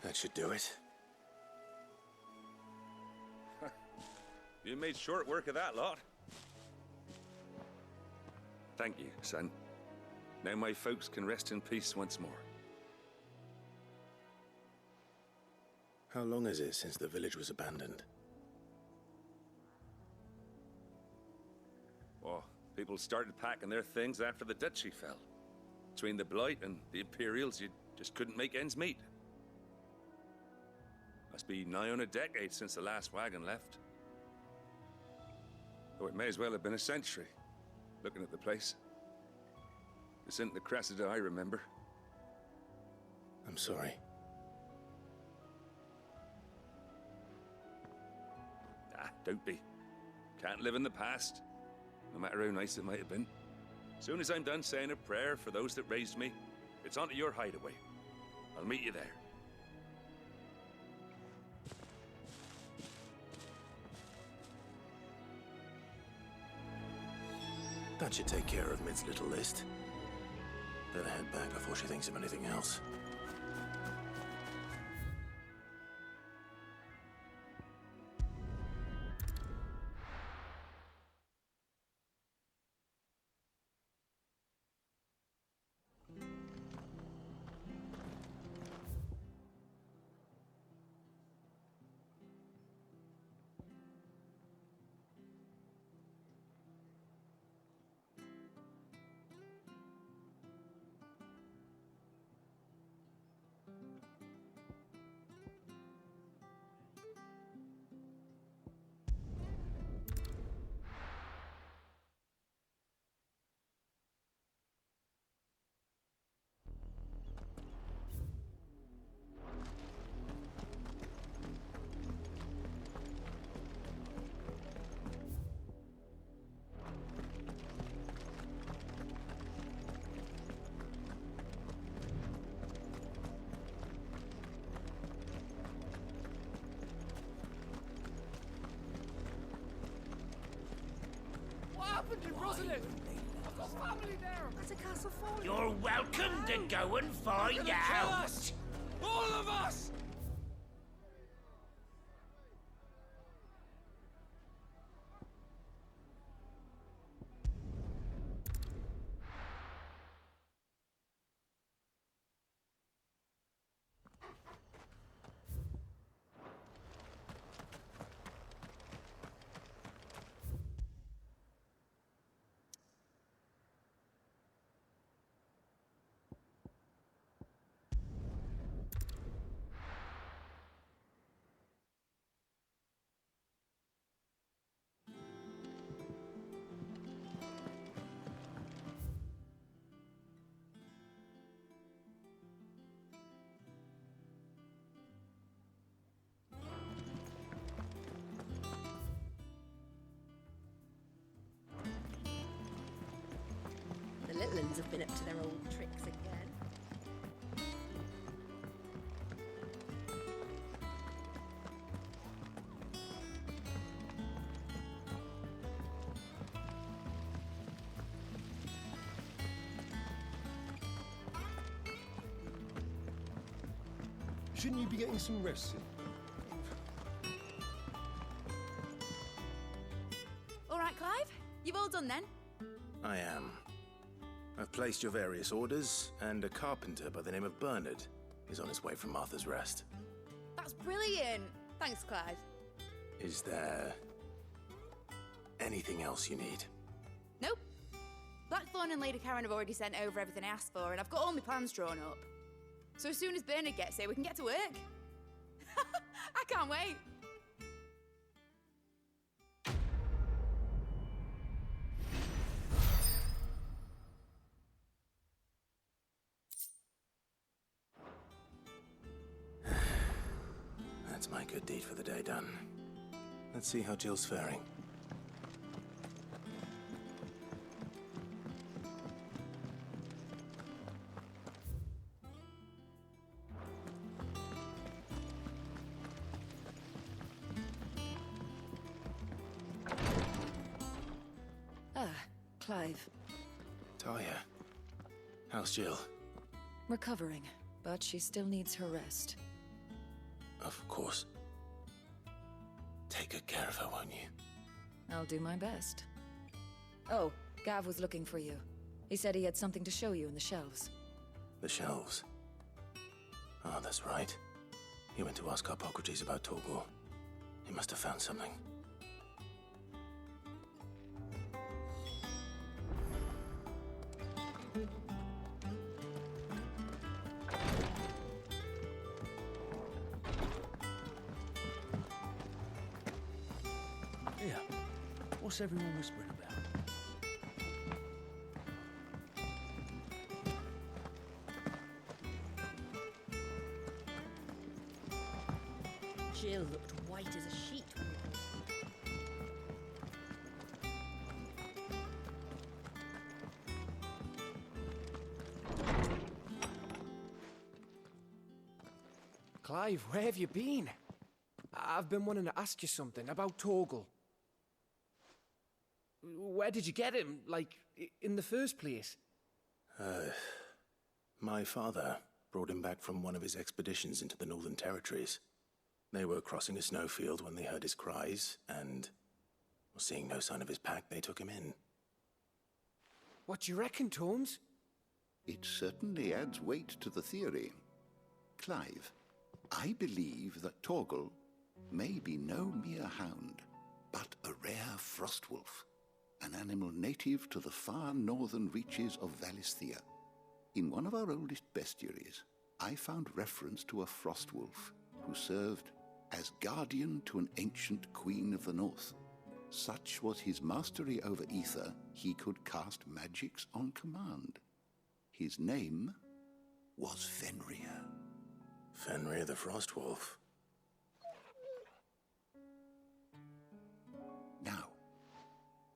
That should do it. You made short work of that lot. Thank you, son. Now my folks can rest in peace once more. How long is it since the village was abandoned? Well, people started packing their things after the duchy fell. Between the Blight and the Imperials, you just couldn't make ends meet. Must be nigh on a decade since the last wagon left. Though it may as well have been a century, looking at the place. This isn't the Cressida I remember. I'm sorry. Ah, don't be. Can't live in the past, no matter how nice it might have been. Soon as I'm done saying a prayer for those that raised me, it's on to your hideaway. I'll meet you there. That should take care of Mid's little list. Better head back before she thinks of anything else. I've got family there! There's a castle falling. You're welcome to go and find They're gonna kill out! us! All of us! The Litlins have been up to their old tricks again. Shouldn't you be getting some rest? All right, Clive? You've all done then? I am. I've placed your various orders, and a carpenter by the name of Bernard is on his way from Martha's Rest. That's brilliant. Thanks, Clive. Is there anything else you need? Nope. Blackthorn and Lady Karen have already sent over everything I asked for, and I've got all my plans drawn up. So as soon as Bernard gets here, we can get to work. I can't wait. That's my good deed for the day done. Let's see how Jill's faring. Clive. Talia. How's Jill? Recovering, but she still needs her rest. Of course. Take good care of her, won't you? I'll do my best. Oh, Gav was looking for you. He said he had something to show you in the shelves. The shelves? Ah, that's right. He went to ask Hippocrates about Torgor. He must have found something. What's everyone whispering about? Jill looked white as a sheet when we brought Clive, where have you been? I've been wanting to ask you something about Torgal. Where did you get him, like, in the first place? My father brought him back from one of his expeditions into the Northern Territories. They were crossing a snowfield when they heard his cries, and, seeing no sign of his pack, they took him in. What do you reckon, Torms? It certainly adds weight to the theory. Clive, I believe that Torgal may be no mere hound, but a rare frostwolf, an animal native to the far northern reaches of Valisthea. In one of our oldest bestiaries, I found reference to a frostwolf who served as guardian to an ancient queen of the north. Such was his mastery over aether, he could cast magicks on command. His name was Fenrir. Fenrir the Frostwolf. Now,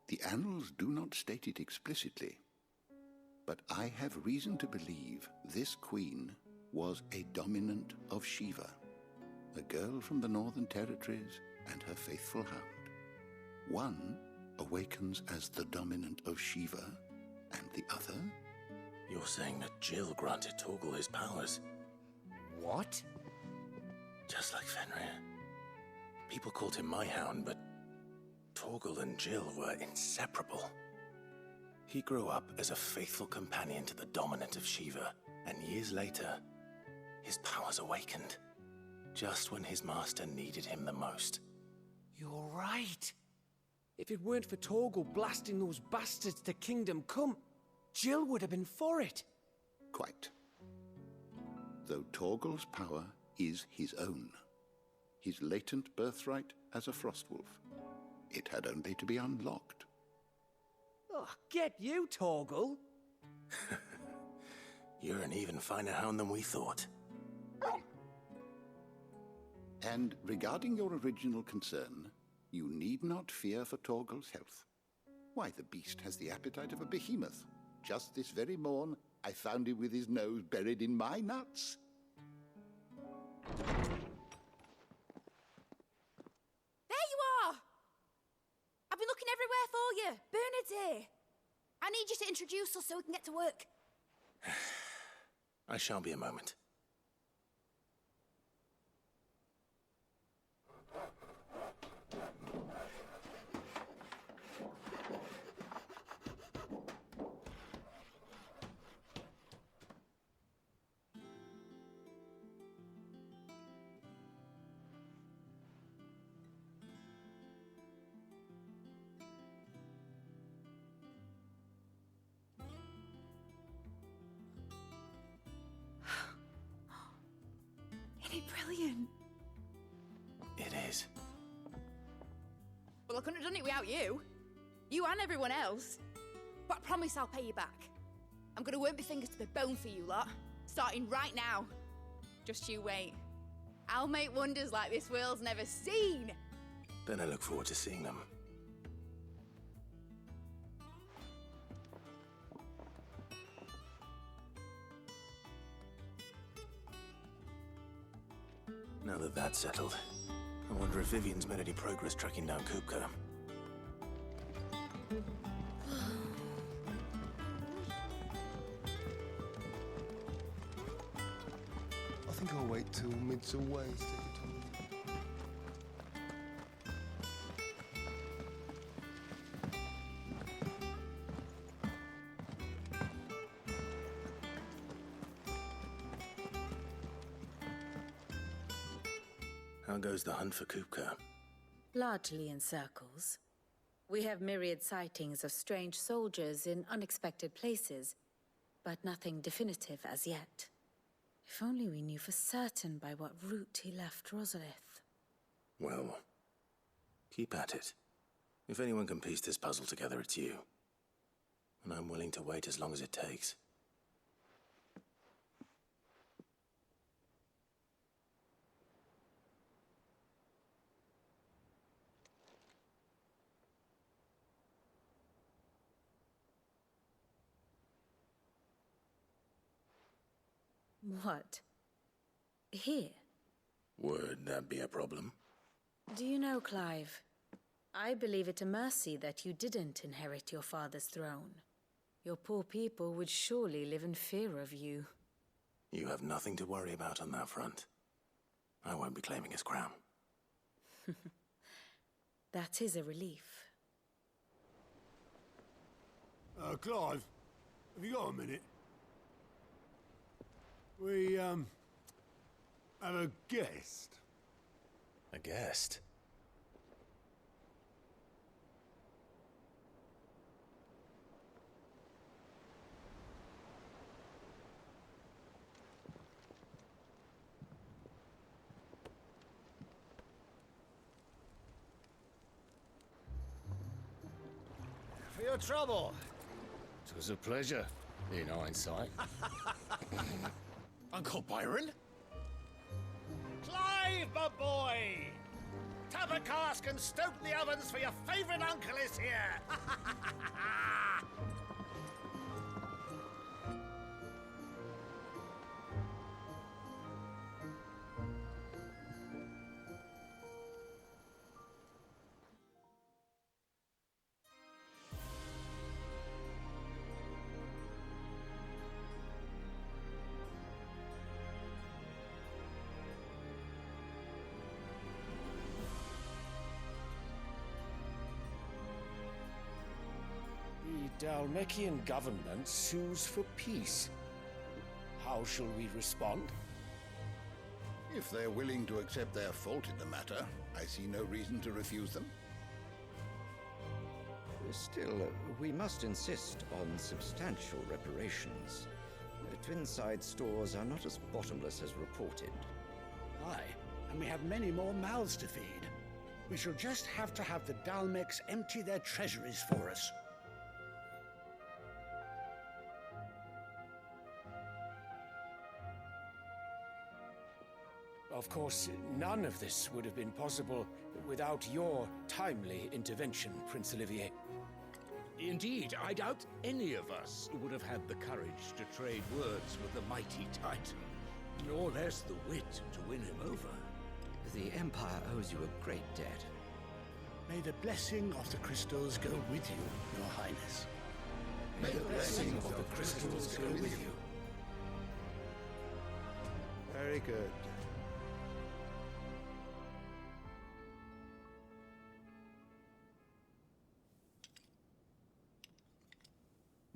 the annals do not state it explicitly, but I have reason to believe this queen was a dominant of Shiva, a girl from the Northern Territories and her faithful hound. One awakens as the dominant of Shiva, and the other... You're saying that Jill granted Torgal his powers? What? Just like Fenrir. People called him my hound, but Torgal and Jill were inseparable. He grew up as a faithful companion to the dominant of Shiva, and years later, his powers awakened, just when his master needed him the most. You're right. If it weren't for Torgal blasting those bastards to Kingdom Come, Jill would have been for it. Quite. Though Torgal's power is his own, his latent birthright as a frostwolf, it had only to be unlocked. Oh, get you, Torgal! You're an even finer hound than we thought. And regarding your original concern, you need not fear for Torgal's health. Why, the beast has the appetite of a behemoth. Just this very morn, I found him with his nose buried in my nuts. There you are! I've been looking everywhere for you. Bernard's here. I need you to introduce us so we can get to work. I shall be a moment. Brilliant. It is. Well, I couldn't have done it without you. You and everyone else. But I promise I'll pay you back. I'm gonna work my fingers to the bone for you lot, starting right now. Just you wait. I'll make wonders like this world's never seen. Then I look forward to seeing them. Now that that's settled, I wonder if Vivian's made any progress tracking down Kupka. I think I'll wait till mid's away to take a time. How goes the hunt for Kupka? Largely in circles. We have myriad sightings of strange soldiers in unexpected places, but nothing definitive as yet. If only we knew for certain by what route he left Rosalith. Well, keep at it. If anyone can piece this puzzle together, it's you. And I'm willing to wait as long as it takes. What? Here? Would that be a problem? Do you know, Clive, I believe it a mercy that you didn't inherit your father's throne. Your poor people would surely live in fear of you. You have nothing to worry about on that front. I won't be claiming his crown. That is a relief. Clive, have you got a minute? We, have a guest. A guest? For your trouble. It was a pleasure, in hindsight. Uncle Byron? Clive, my boy! Tap a cask and stoke the ovens for your favourite uncle is here! The Dhalmekian government sues for peace. How shall we respond? If they're willing to accept their fault in the matter, I see no reason to refuse them. Still, we must insist on substantial reparations. Twinside stores are not as bottomless as reported. Aye, and we have many more mouths to feed. We shall just have to have the Dhalmekians empty their treasuries for us. Of course, none of this would have been possible without your timely intervention, Prince Olivier. Indeed, I doubt any of us would have had the courage to trade words with the mighty Titan, nor less the wit to win him over. The Empire owes you a great debt. May the blessing of the crystals go with you, Your Highness. May the blessing of the crystals go with you. Very good.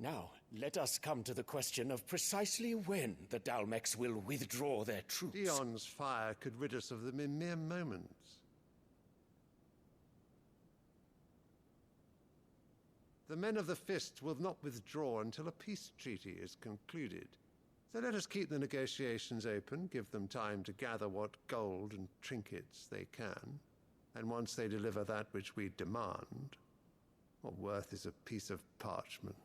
Now, let us come to the question of precisely when the Dhalmekians will withdraw their troops. Dion's fire could rid us of them in mere moments. The men of the Fist will not withdraw until a peace treaty is concluded. So let us keep the negotiations open, give them time to gather what gold and trinkets they can. And once they deliver that which we demand, what worth is a piece of parchment?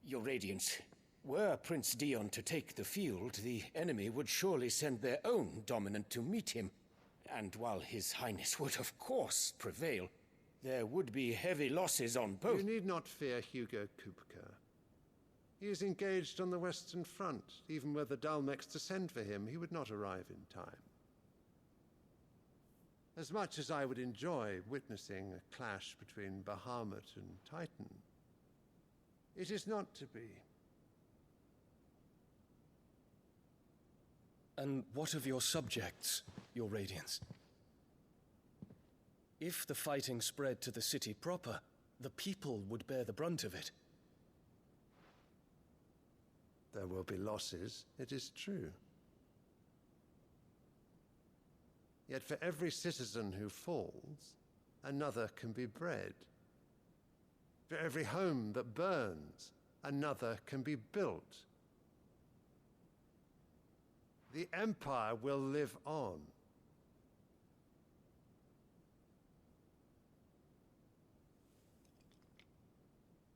Your Radiance, were Prince Dion to take the field, the enemy would surely send their own dominant to meet him. And while His Highness would of course prevail, there would be heavy losses on both. You need not fear Hugo Kupka. He is engaged on the Western Front. Even were the Dhalmekians to send for him, he would not arrive in time. As much as I would enjoy witnessing a clash between Bahamut and Titan, it is not to be. And what of your subjects, Your Radiance? If the fighting spread to the city proper, the people would bear the brunt of it. There will be losses, it is true. Yet for every citizen who falls, another can be bred. For every home that burns, another can be built. The Empire will live on.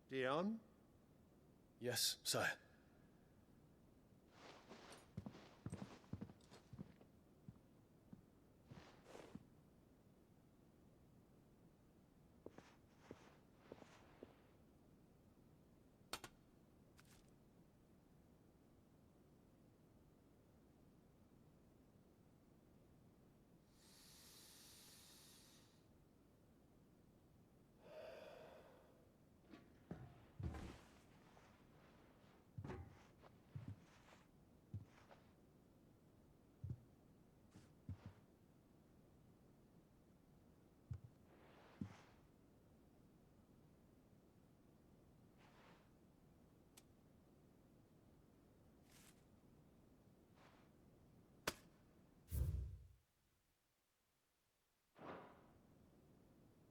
Dion? Yes, sire.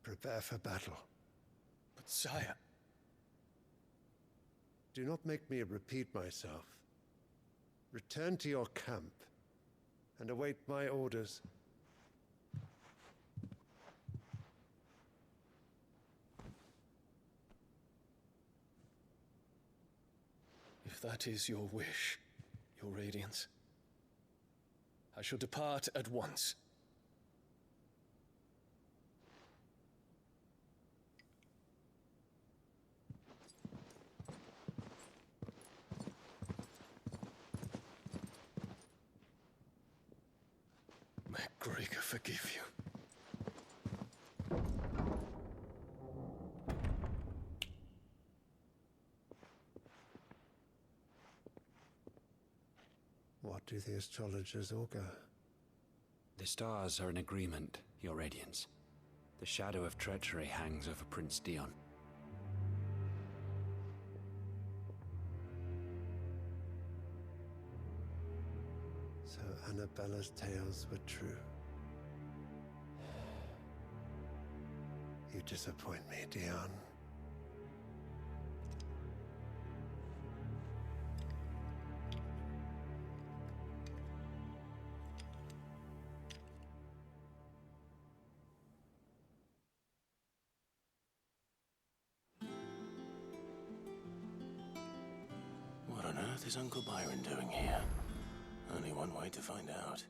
Prepare for battle. But sire... Do not make me repeat myself. Return to your camp and await my orders. If that is your wish, your Radiance, I shall depart at once. May Gregor forgive you. What do the astrologers augur? The stars are in agreement, Your Radiance. The shadow of treachery hangs over Prince Dion. So Annabella's tales were true. You disappoint me, Dion. What on earth is Uncle Byron doing here? Only one way to find out.